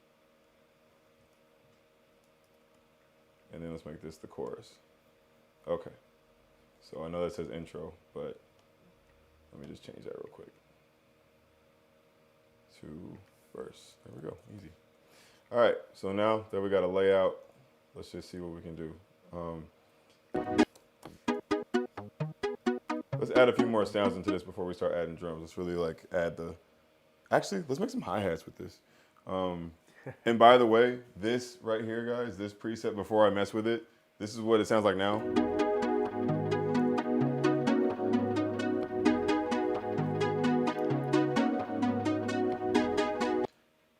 and then let's make this the chorus. Okay. So I know that says intro, but let me just change that real quick to verse. There we go, easy. All right, so now that we got a layout, let's just see what we can do. Let's add a few more sounds into this before we start adding drums. Let's really like add the, actually, let's make some hi-hats with this. And by the way, this right here, guys, this preset, before I mess with it, this is what it sounds like now.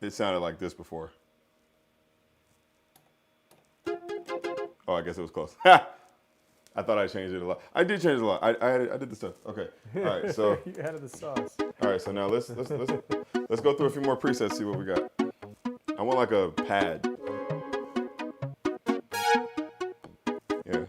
It sounded like this before. Oh, I guess it was close. I thought I changed it a lot. I did change it a lot. I did the stuff. Okay. All right. So you added the sauce. All right. So now let's go through a few more presets. See what we got. I want like a pad. Yeah.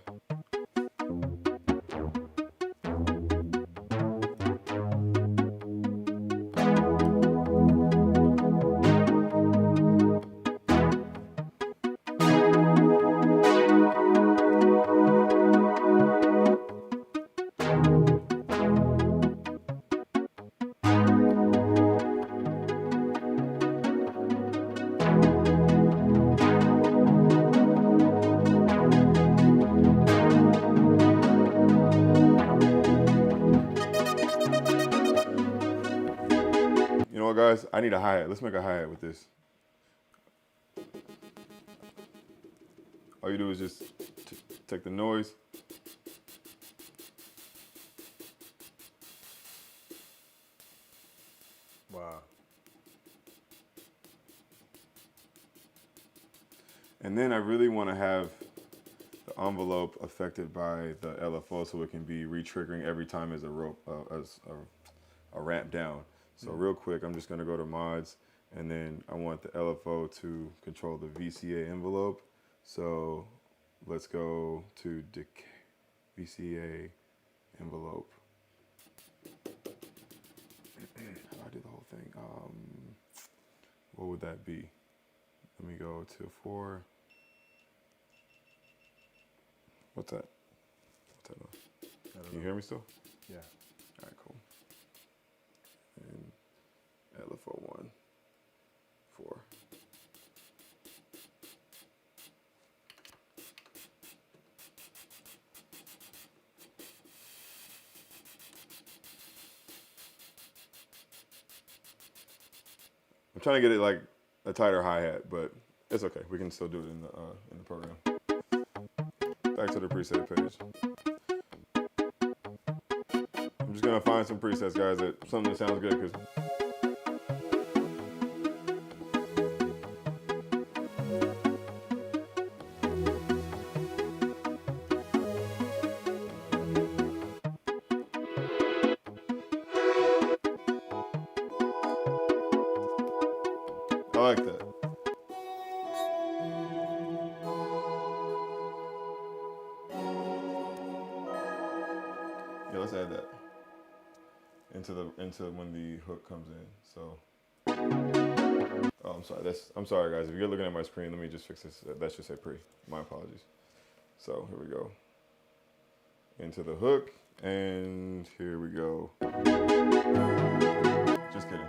You know what, guys? I need a hi-hat. Let's make a hi-hat with this. All you do is just take the noise. Wow. And then I really want to have the envelope affected by the LFO so it can be re-triggering every time as a rope, as a ramp down. So real quick, I'm just gonna go to mods, and then I want the LFO to control the VCA envelope. So let's go to decay, VCA envelope. How do I do the whole thing? What would that be? Let me go to 4. What's that? What's that noise? Can you hear me still? Yeah. All right, cool. And LFO 1, 4. I'm trying to get it like a tighter hi-hat, but it's okay. We can still do it in the program. Back to the preset page. I'm just gonna find some presets, guys, something that sounds good, because I like that. Yeah, let's add that into when the hook comes in. So, oh, I'm sorry, guys. If you're looking at my screen, let me just fix this. That should say pre. My apologies. So here we go. Into the hook, and here we go. Just kidding.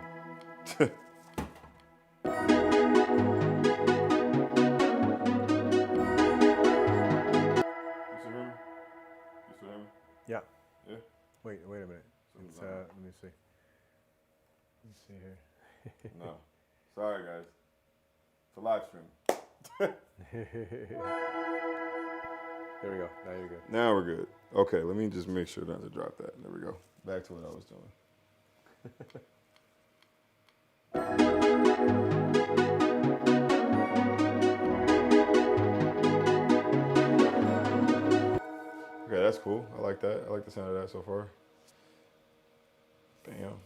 Yeah. Yeah. Wait a minute. Something's It's, not right. let me see. Let's see here. No. Sorry, guys. It's a live stream. There we go. Now you're good. Now we're good. Okay, let me just make sure not to drop that. There we go. Back to what I was doing. Okay, that's cool. I like that. I like the sound of that so far. Bam.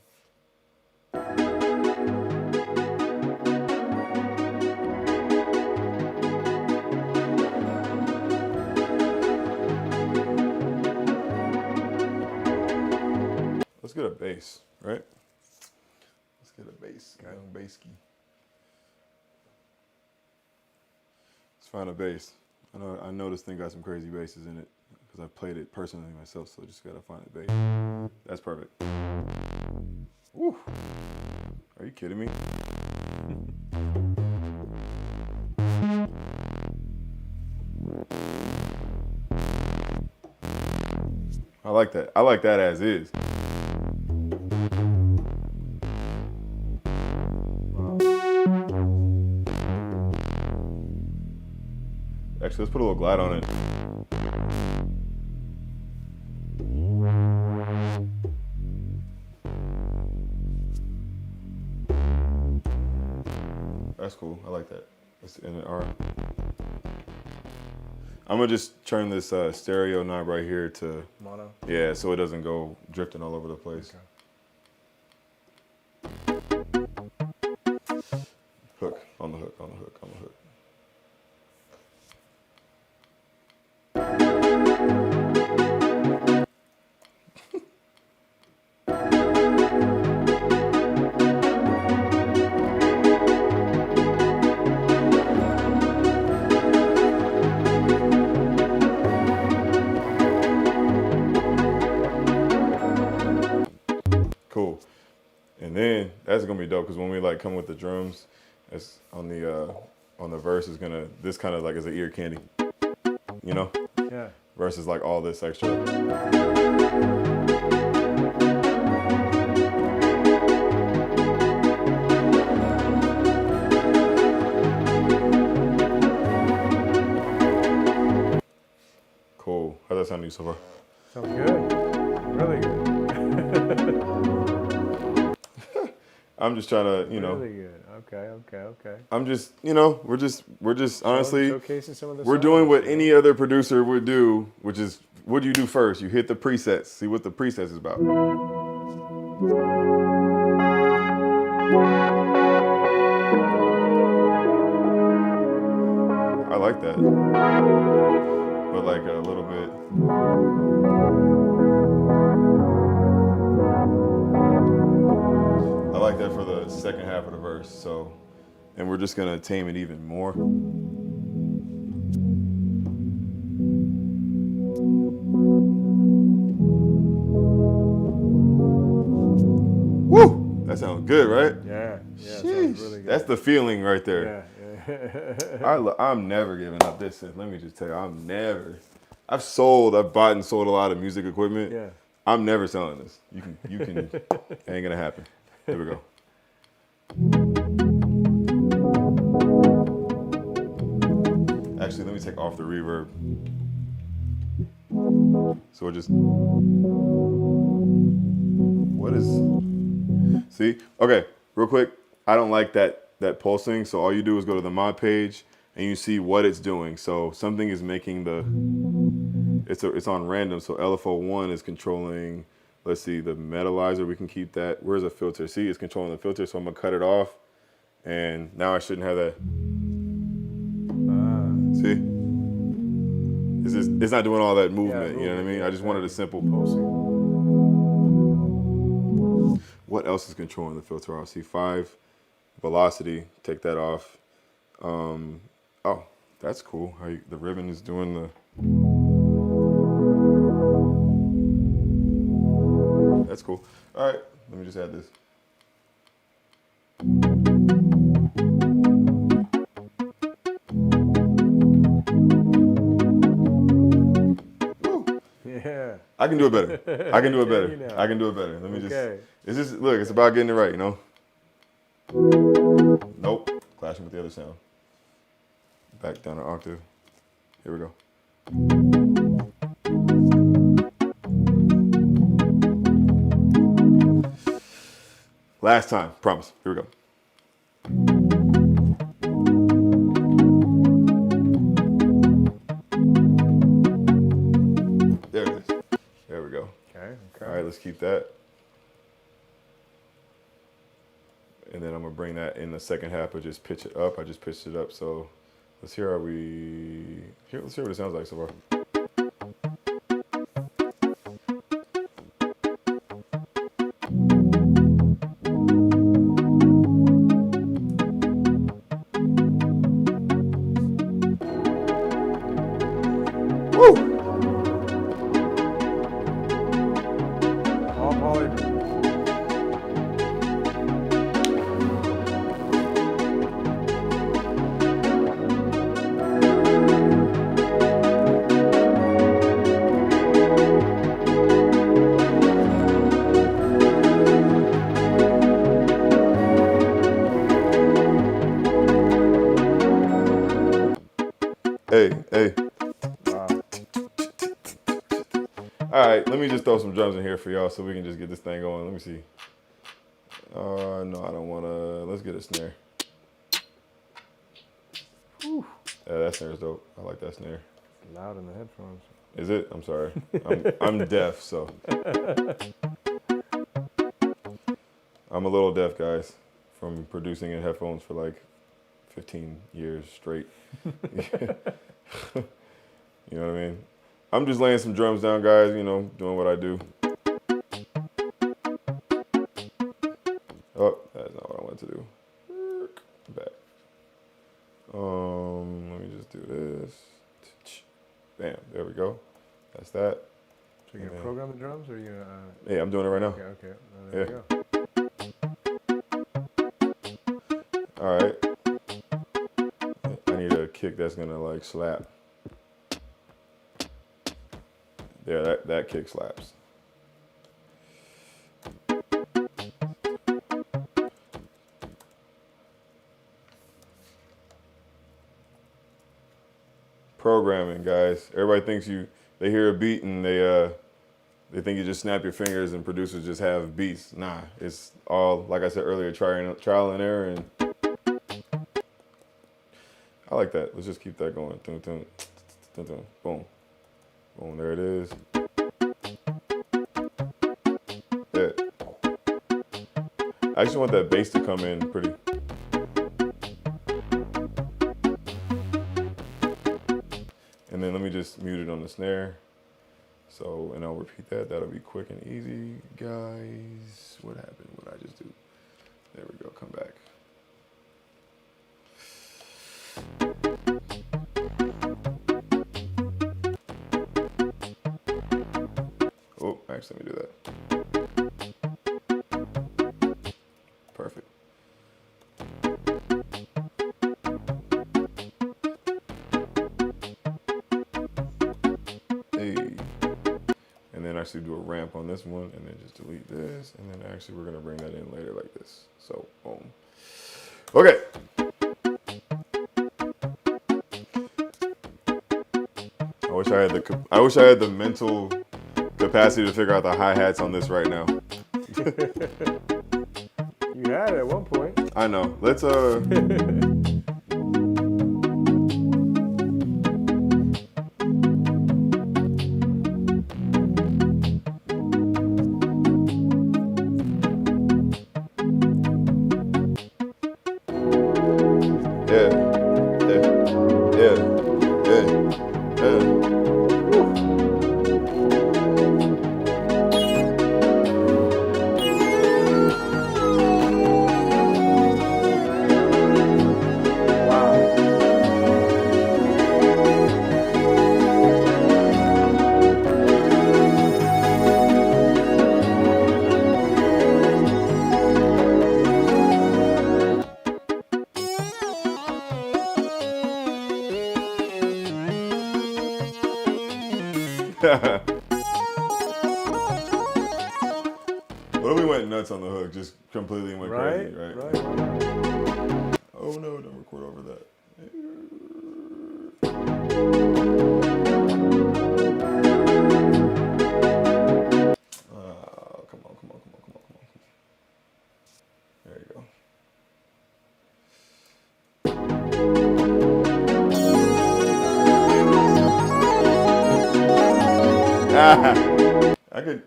Let's get a bass, right? Let's get a bass. Okay. Young bass key. Let's find a bass. I know this thing got some crazy basses in it because I played it personally myself, so just gotta find a bass. That's perfect. Woo! Are you kidding me? I like that. I like that as is. Actually, let's put a little glide on it. That's cool. I like that. Let's end it. All right. I'm gonna just turn this stereo knob right here to Mono. yeah, so it doesn't go drifting all over the place. Okay. Hook on the hook on the hook on the hook. Cool. And then that's gonna be dope because when we like come with the drums, it's on the verse is gonna this kind of like is an ear candy, you know, Yeah. versus like all this extra. Cool. How's that sound to you so far? Sounds good. Really good. I'm just trying to, you know. Really good. Okay. I'm just, you know, we're just honestly, showcasing some of the we're sounds, doing what you know? any other producer would do, which is what do you do first? You hit the presets, see what the presets is about. I like that, but like a little bit. I like that for the second half of the verse. So, and we're just gonna tame it even more. Woo! That sounds good, right? Yeah. Sheesh. Sounds really good. That's the feeling right there. Yeah. I'm never giving up this synth. Let me just tell you, I've bought and sold a lot of music equipment. Yeah. I'm never selling this. You can, it ain't gonna happen. Here we go. Actually, let me take off the reverb. So it just, what is, see? Okay, real quick. I don't like that pulsing. So all you do is go to the mod page and you see what it's doing. So something is making it's on random. So LFO1 is controlling, let's see, the metalizer. We can keep that. Where's the filter? See, it's controlling the filter. So I'm gonna cut it off. And now I shouldn't have that. See? It's not doing all that movement, you know what I mean? I just wanted a simple pulsing. What else is controlling the filter off? See, 5 velocity, take that off. Oh, that's cool. How the ribbon is doing the. That's cool. All right, let me just add this. Woo. Yeah. I can do it better. I can do it You better. know. I can do it better. Let me Okay. it's just, look, it's about getting it right, you know? Nope. Clashing with the other sound. Back down an octave. Here we go. Last time, promise. Here we go. There it is. There we go. Okay. All right, let's keep that. And then I'm gonna bring that in the second half, but just pitch it up. I just pitched it up, so let's hear let's hear what it sounds like so far. Woo! All PolyBrute. Hey. Wow. All right, let me just throw some drums in here for y'all so we can just get this thing going. Let me see. No, I don't want to. Let's get a snare. Whew. Yeah, that snare is dope. I like that snare. Loud in the headphones. Is it? I'm sorry. I'm deaf, so. I'm a little deaf, guys, from producing in headphones for like 15 years straight. You know what I mean? I'm just laying some drums down, guys, you know, doing what I do. Oh, that's not what I wanted to do. Back. Let me just do this. Bam, there we go. That's that. So you're gonna program the drums, or you gonna? Yeah, I'm doing it right now. Okay. There you go. All right. I need a kick that's gonna like slap. Yeah, that kick slaps. Programming, guys. Everybody thinks they hear a beat and they think you just snap your fingers and producers just have beats. Nah, it's all, like I said earlier, trial and error, and I like that. Let's just keep that going. Dun, dun, dun, dun. Boom. Boom, there it is. Yeah. I actually want that bass to come in pretty. And then let me just mute it on the snare. So, and I'll repeat that. That'll be quick and easy, guys. What happened? What did I just do? There we go, come back. Oh, actually, let me do that. Perfect. Hey. And then actually do a ramp on this one, and then just delete this, and then actually we're gonna bring that in later like this. So, boom. Okay. I wish I had the mental capacity to figure out the hi-hats on this right now. You had it at one point. I know. Let's What if we went nuts on the hook, just completely went crazy, right? Right. Oh no, don't record over that. Come on. There you go.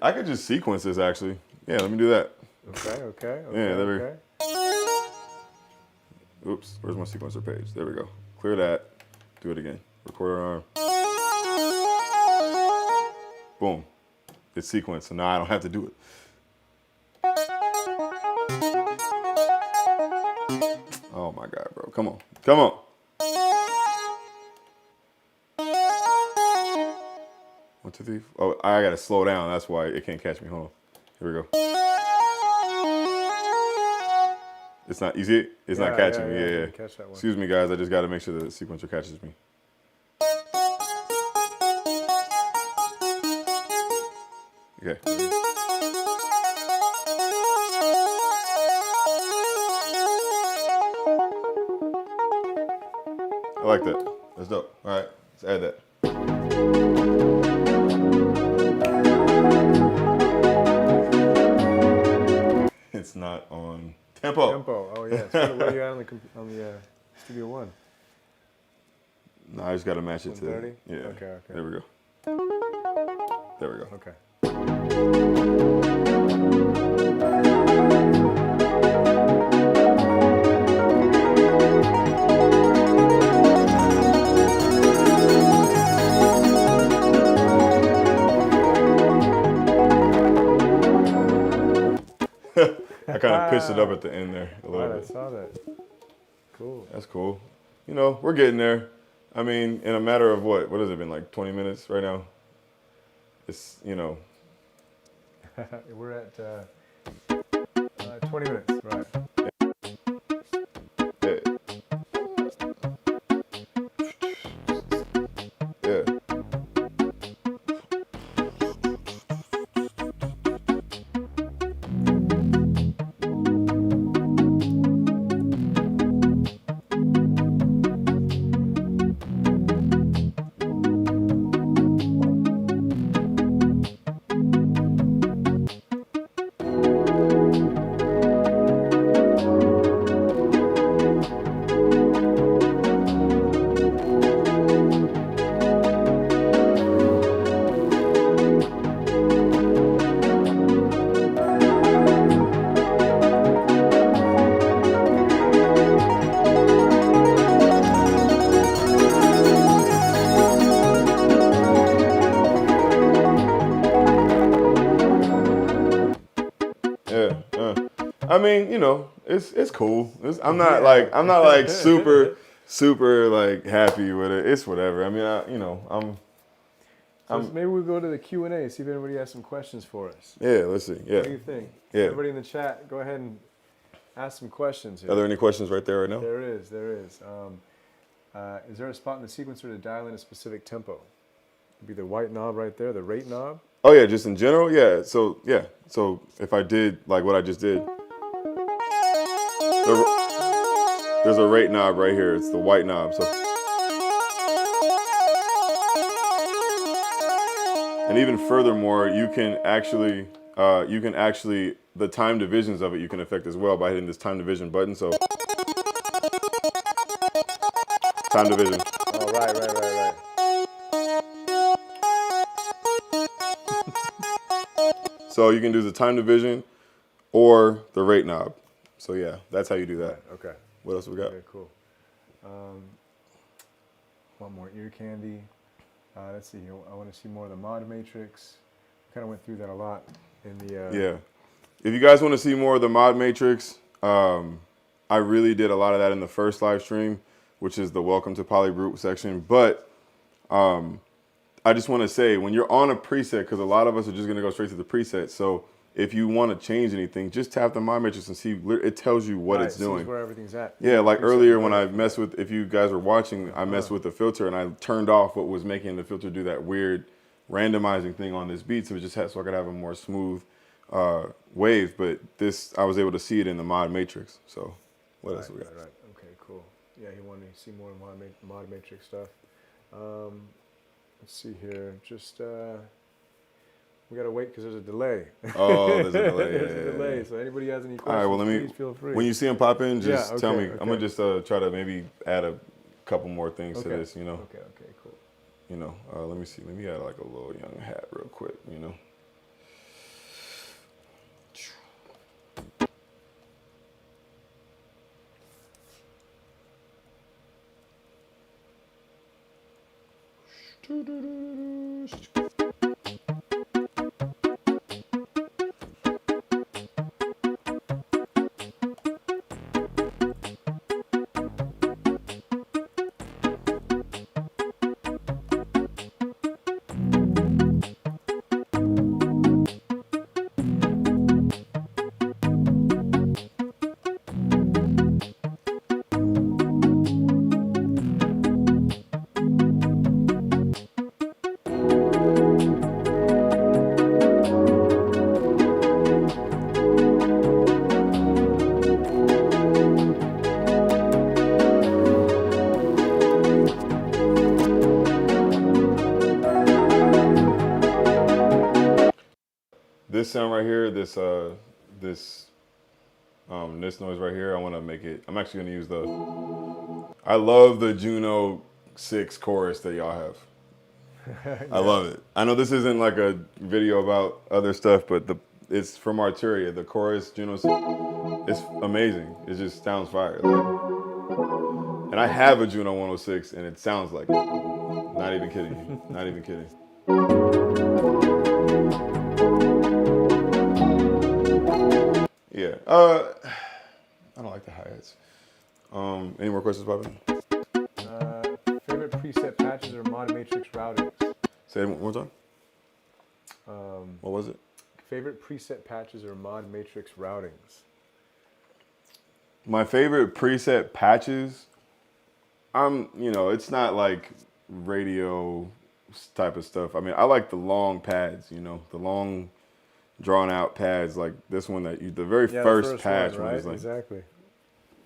I could just sequence this actually. Yeah, let me do that. Okay. Yeah, there we go. Okay. Oops, where's my sequencer page? There we go. Clear that. Do it again. Recorder arm. Boom. It's sequenced, so now I don't have to do it. Oh my God, bro. Come on. Come on. One, two, three. Oh, I gotta slow down. That's why it can't catch me. Hold on. Here we go. It's not, you see it? It's not catching me. Yeah. Catch that one. Excuse me, guys. I just gotta make sure the sequencer catches me. Okay. I like that. That's dope. All right, let's add that. It's not on tempo. Tempo. Oh yeah. So what are you at on the Studio One? No, I just gotta match it to. 130? Yeah. Okay. There we go. There we go. Okay. I kind of pitched it up at the end there a little Right, bit. I saw that. Cool. That's cool. You know, we're getting there. I mean, in a matter of what has it been, like 20 minutes right now? It's, you know. We're at 20 minutes, right. Yeah. I mean, you know, it's cool. I'm not like super like happy with it. It's whatever. I mean, So maybe we'll go to the Q&A, see if anybody has some questions for us. Yeah, let's see. Yeah. What do you think? Yeah. Everybody in the chat, go ahead and ask some questions here. Are there any questions right there right now? There is. Is there a spot in the sequencer to dial in a specific tempo? It'd be the white knob right there, the rate knob. Oh yeah, just in general, yeah. So if I did like what I just did, there's a rate knob right here. It's the white knob. So, and even furthermore, you can actually the time divisions of it you can affect as well by hitting this time division button. So time division. Oh, right. So you can do the time division or the rate knob. So yeah, that's how you do that. Right, okay. What else we got? Okay, cool. One more ear candy. Let's see here. I want to see more of the mod matrix. Kind of went through that a lot in the. Yeah. If you guys want to see more of the mod matrix, I really did a lot of that in the first live stream, which is the Welcome to PolyBrute section. But I just want to say, when you're on a preset, because a lot of us are just going to go straight to the preset. So if you want to change anything, just tap the mod matrix and see. It tells you what it's doing. Where everything's at. Yeah, like earlier when I messed with, if you guys were watching, I messed with the filter and I turned off what was making the filter do that weird randomizing thing on this beat. So it just had, so I could have a more smooth wave, but this I was able to see it in the mod matrix. So what else we got? Right. Okay, cool. Yeah, he wanted to see more mod matrix stuff. Let's see here. Just we gotta wait because there's a delay. Oh, there's a delay. There's a delay. So anybody has any questions, All right, well, please feel free. when you see him pop in, just Yeah, tell me. okay. I'm gonna just try to maybe add a couple more things to this, you know. Okay, cool. You know, let me see. Let me add like a little young hat real quick, you know. This sound right here, this noise right here, I want to make it. I'm actually going to use I love the Juno 6 chorus that y'all have. I love it. I know this isn't like a video about other stuff, but it's from Arturia. The chorus, Juno 6, it's amazing. It just sounds fire. And I have a Juno 106, and it sounds like it. Not even kidding you. Not even kidding. Yeah. I don't like the hi-hats. Any more questions, Bobby? Favorite preset patches or mod matrix routings? Say it one more time. What was it? Favorite preset patches or mod matrix routings? My favorite preset patches, it's not like radio type of stuff. I mean, I like the long pads, the long drawn out pads like this one the very first patch one, right? was like. Exactly.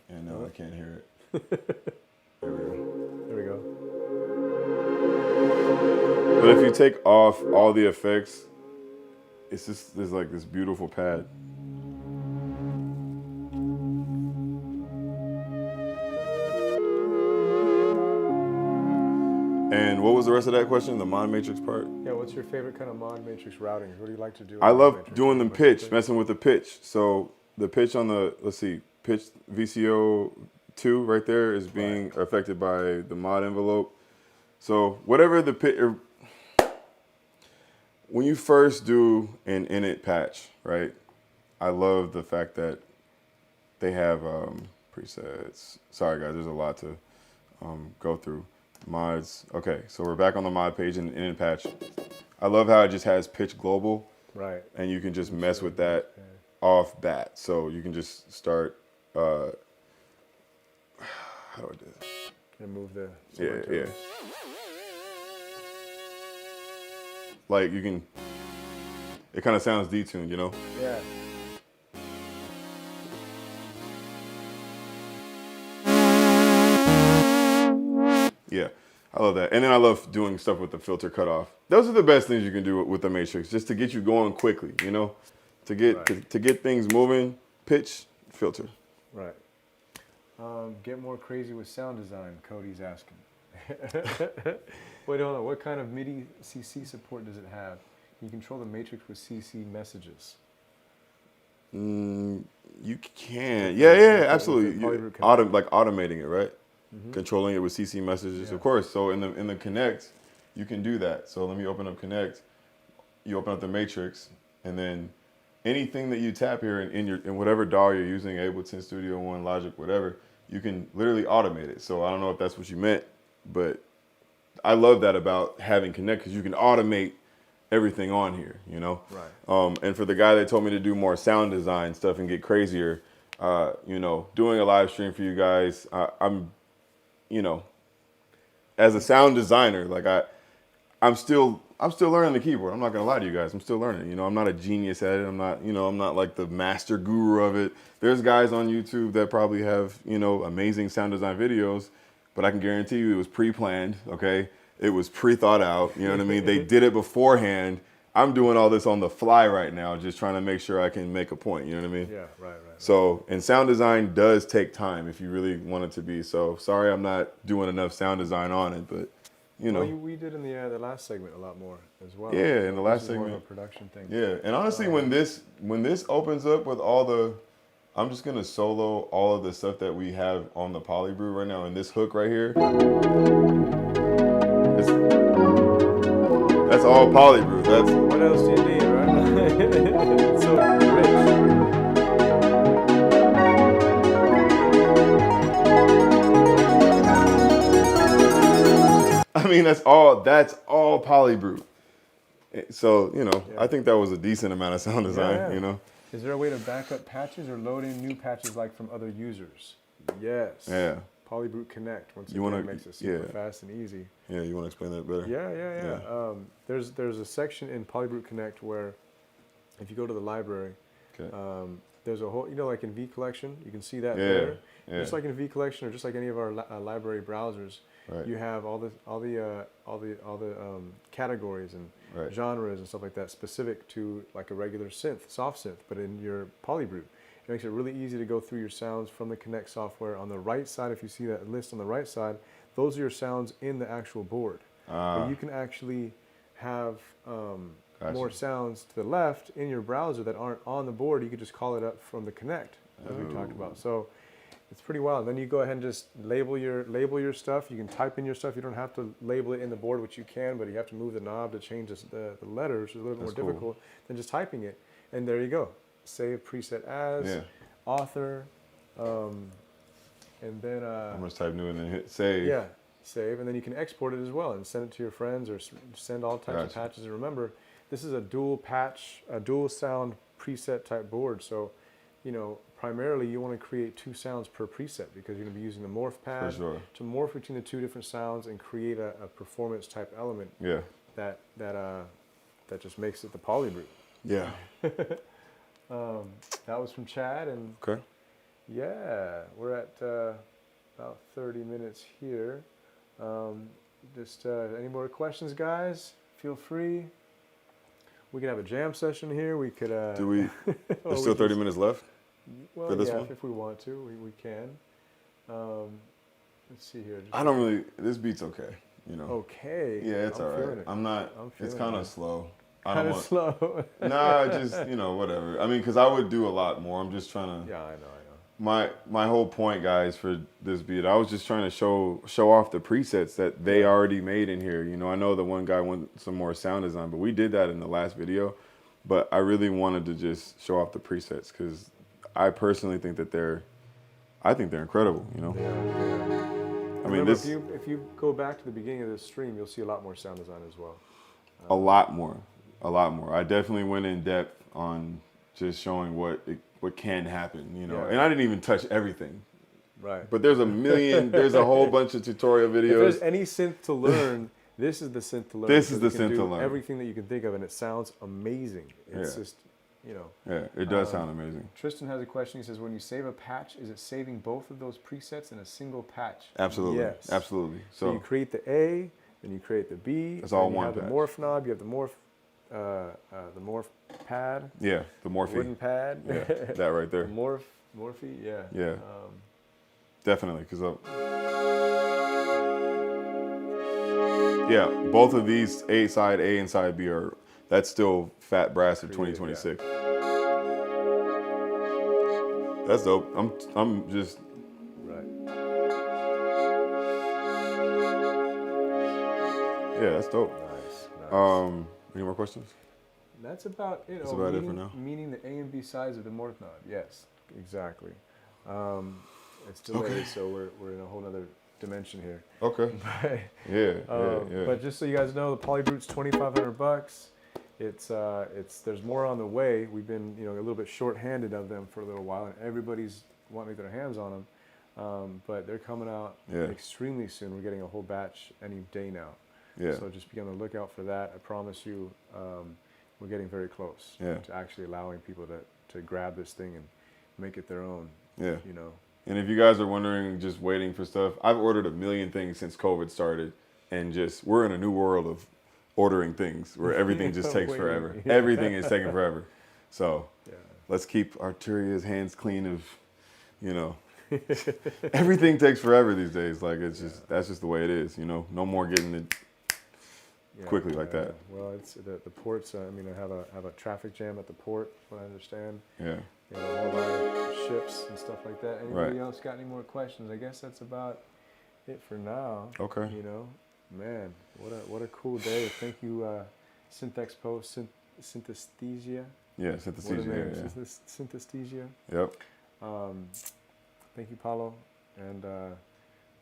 Yeah, no, I can't hear it. There we go. But if you take off all the effects, there's like this beautiful pad. And what was the rest of that question? The mod matrix part? Yeah, what's your favorite kind of mod matrix routings? What do you like to do? I love doing the pitch, messing with the pitch. So the pitch on pitch VCO 2 right there is being affected by the mod envelope. So whatever the pitch, when you first do an init patch, right? I love the fact that they have presets. Sorry guys, there's a lot to go through. Mods. Okay, so we're back on the mod page in init patch. I love how it just has pitch global. Right. And you can just mess with that off bat. So you can just start. How do I do this? And move the. Yeah. Like you can. It kind of sounds detuned, Yeah. Yeah, I love that. And then I love doing stuff with the filter cutoff. Those are the best things you can do with the Matrix, just to get you going quickly, to get things moving, pitch, filter. Right. Get more crazy with sound design, Cody's asking. Wait, hold on. What kind of MIDI CC support does it have? Can you control the Matrix with CC messages? You can. Yeah, absolutely. Automating it, right? Mm-hmm. Controlling it with CC messages, of course. So in the Connect, you can do that. So let me open up Connect. You open up the Matrix, and then anything that you tap here in whatever DAW you're using, Ableton, Studio One, Logic, whatever, you can literally automate it. So I don't know if that's what you meant, but I love that about having Connect because you can automate everything on here, Right. And for the guy that told me to do more sound design stuff and get crazier, doing a live stream for you guys, I'm, as a sound designer, like I'm still I'm still learning the keyboard. I'm not gonna lie to you guys. I'm still learning. You know, I'm not a genius at it. I'm not, you know, I'm not like the master guru of it. There's guys on YouTube that probably have, you know, amazing sound design videos, but I can guarantee you it was pre-planned. Okay, it was pre-thought out. You know what I mean? They did it beforehand. I'm doing all this on the fly right now, just trying to make sure I can make a point. You know what I mean? Yeah, right. So, and sound design does take time if you really want it to be. So, sorry, I'm not doing enough sound design on it, but you know. Well, we did in the last segment a lot more as well. Yeah, in the last this is more segment. of a production thing. Yeah, and honestly, when this opens up with all the, I'm just gonna solo all of the stuff that we have on the PolyBrute right now, and this hook right here. That's all PolyBrute. That's what else do you need, right? It's so rich. I mean, that's all PolyBrute. So, you know, Yeah. I think that was a decent amount of sound design, Yeah. you know? Is there a way to back up patches or load in new patches like from other users? Yes. Yeah. PolyBrute Connect, once You again, wanna- makes it super yeah. fast and easy. Yeah, you want to explain that better? Yeah. There's a section in PolyBrute Connect where if you go to the library, Okay. there's a whole, you know, like in V Collection, you can see that Yeah, there. yeah. Just like in V Collection or just like any of our library browsers, Right. you have all the categories and Right. genres and stuff like that specific to like a regular synth, soft synth, but in your PolyBrute. It makes it really easy to go through your sounds from the Connect software. On the right side, if you see that list on the right side, those are your sounds in the actual board. But you can actually have more sounds to the left in your browser that aren't on the board. You could just call it up from the Connect, as we talked about. So it's pretty wild. Then you go ahead and just label your stuff. You can type in your stuff. You don't have to label it in the board, which you can, but you have to move the knob to change the letters. It's a little bit more That's cool. difficult than just typing it. And there you go. Save preset as, author, and then I'm gonna type new and then hit save. yeah, save, and then you can export it as well and send it to your friends or send all types of patches. And remember, this is a dual sound preset type board. So, you know, primarily you want to create 2 sounds per preset because you're going to be using the morph pad to morph between the 2 different sounds and create a performance type element. Yeah. That just makes it the PolyBrute. Yeah. That was from Chad, and Okay. yeah, we're at about 30 minutes here. Any more questions, guys? Feel free. We could have a jam session here. We could. Do we? There's still 30 minutes left. Well, for this yeah, one? if we want to, we can. Let's see here. I don't really. This beat's okay. You know. Okay. Yeah, it's I'm alright. feeling it. I'm not. I'm It's feeling kind it. of slow. I Kind don't of want. slow. Nah, just whatever. I mean, because I would do a lot more. I'm just trying to. Yeah, I know. My whole point, guys, for this beat, I was just trying to show off the presets that they already made in here. You know, I know the one guy wanted some more sound design, but we did that in the last video. But I really wanted to just show off the presets because I personally think that they're incredible. You know. I mean, Remember, this if you go back to the beginning of this stream, you'll see a lot more sound design as well. a lot more. I definitely went in depth on just showing what can happen. You know, Yeah. and I didn't even touch everything. Right. But there's a whole bunch of tutorial videos. If there's any synth to learn, this is the synth to learn. This is because the it can synth to do learn. Everything that you can think of, and it sounds amazing. It's Yeah. just, you know. Yeah, it does sound amazing. Tristan has a question. He says, when you save a patch, is it saving both of those presets in a single patch? Absolutely. Yes. Absolutely. So you create the A, then you create the B. It's all then you one have patch. the morph knob. You have the morph pad. Yeah, the morphe. Wooden pad. Yeah, that right there. The morphe. Yeah. Yeah. Definitely, because yeah, both of these side A and side B that's still fat brass of 2026. That's dope. I'm just right. yeah, that's dope. Nice. Any more questions? That's about it. That's about it for now. Meaning the A and B sides of the morph knob. Yes, exactly. It's delayed, so we're in a whole other dimension here. Okay. But, Yeah. But just so you guys know, the PolyBrute's $2,500. There's more on the way. We've been a little bit short-handed of them for a little while, and everybody's wanting to get their hands on them. But they're coming out extremely soon. We're getting a whole batch any day now. Yeah. So just be on the lookout for that. I promise you, we're getting very close to actually allowing people to grab this thing and make it their own. Yeah. You know. And if you guys are wondering, just waiting for stuff, I've ordered a million things since COVID started, and just we're in a new world of ordering things where everything just takes forever. Yeah. Everything is taking forever. So Yeah. let's keep Arturia's hands clean of, you know, everything takes forever these days. Like it's just that's just the way it is. You know, no more getting it quickly like that. Well, it's the ports. I mean, I have a traffic jam at the port. What I understand. Yeah. You know, all our ships and stuff like that. Anybody else got any more questions? I guess that's about it for now. Okay. You know, man, what a cool day. Thank you, Synthexpo, Synthesthesia. Yeah, Synthesthesia. Yeah. Synthesthesia. Yep. Thank you, Paulo, and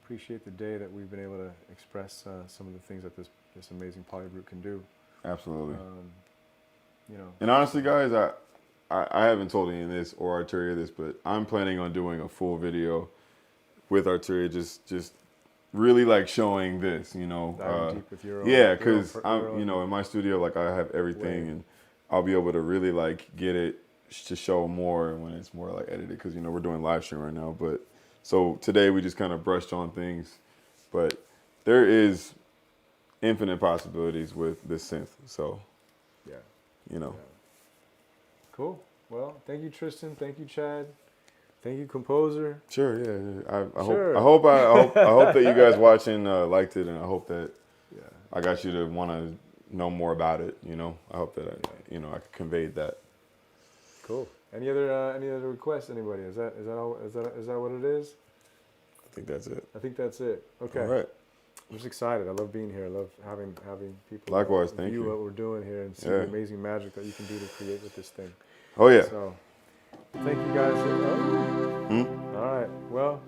appreciate the day that we've been able to express some of the things that this amazing PolyBrute can do. Absolutely. You know. And honestly, guys, I haven't told any of this or Arturia this, but I'm planning on doing a full video with Arturia, just really like showing this, you know. Diving deep with your own, yeah, because I'm, you know, in my studio, like I have everything, and I'll be able to really like get it to show more when it's more like edited, because you know we're doing live stream right now. But so today we just kind of brushed on things, but there is infinite possibilities with this synth. So yeah, you know. Yeah. Cool. Well, thank you, Tristan. Thank you, Chad. Thank you, composer. Sure. Yeah. I hope that you guys watching liked it, and I hope that I got you to want to know more about it. You know, I hope that I conveyed that. Cool. Any other requests? Anybody? Is that what it is? I think that's it. I think that's it. Okay. All right. I'm just excited. I love being here. I love having people Likewise, thank view you. what we're doing here and see the amazing magic that you can do to create with this thing. Oh yeah. So, thank you guys. All right. Well,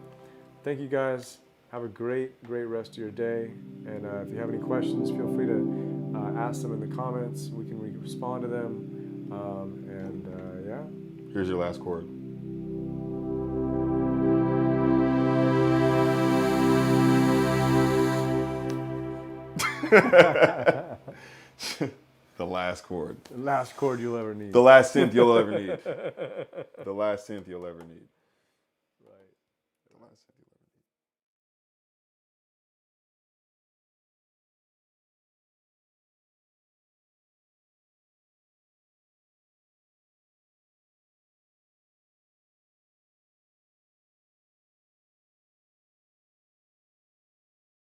thank you guys. Have a great rest of your day. And if you have any questions, feel free to ask them in the comments. We can respond to them. Here's your last chord. The last chord. The last chord you'll ever need. The last synth you'll ever need. The last synth you'll ever need.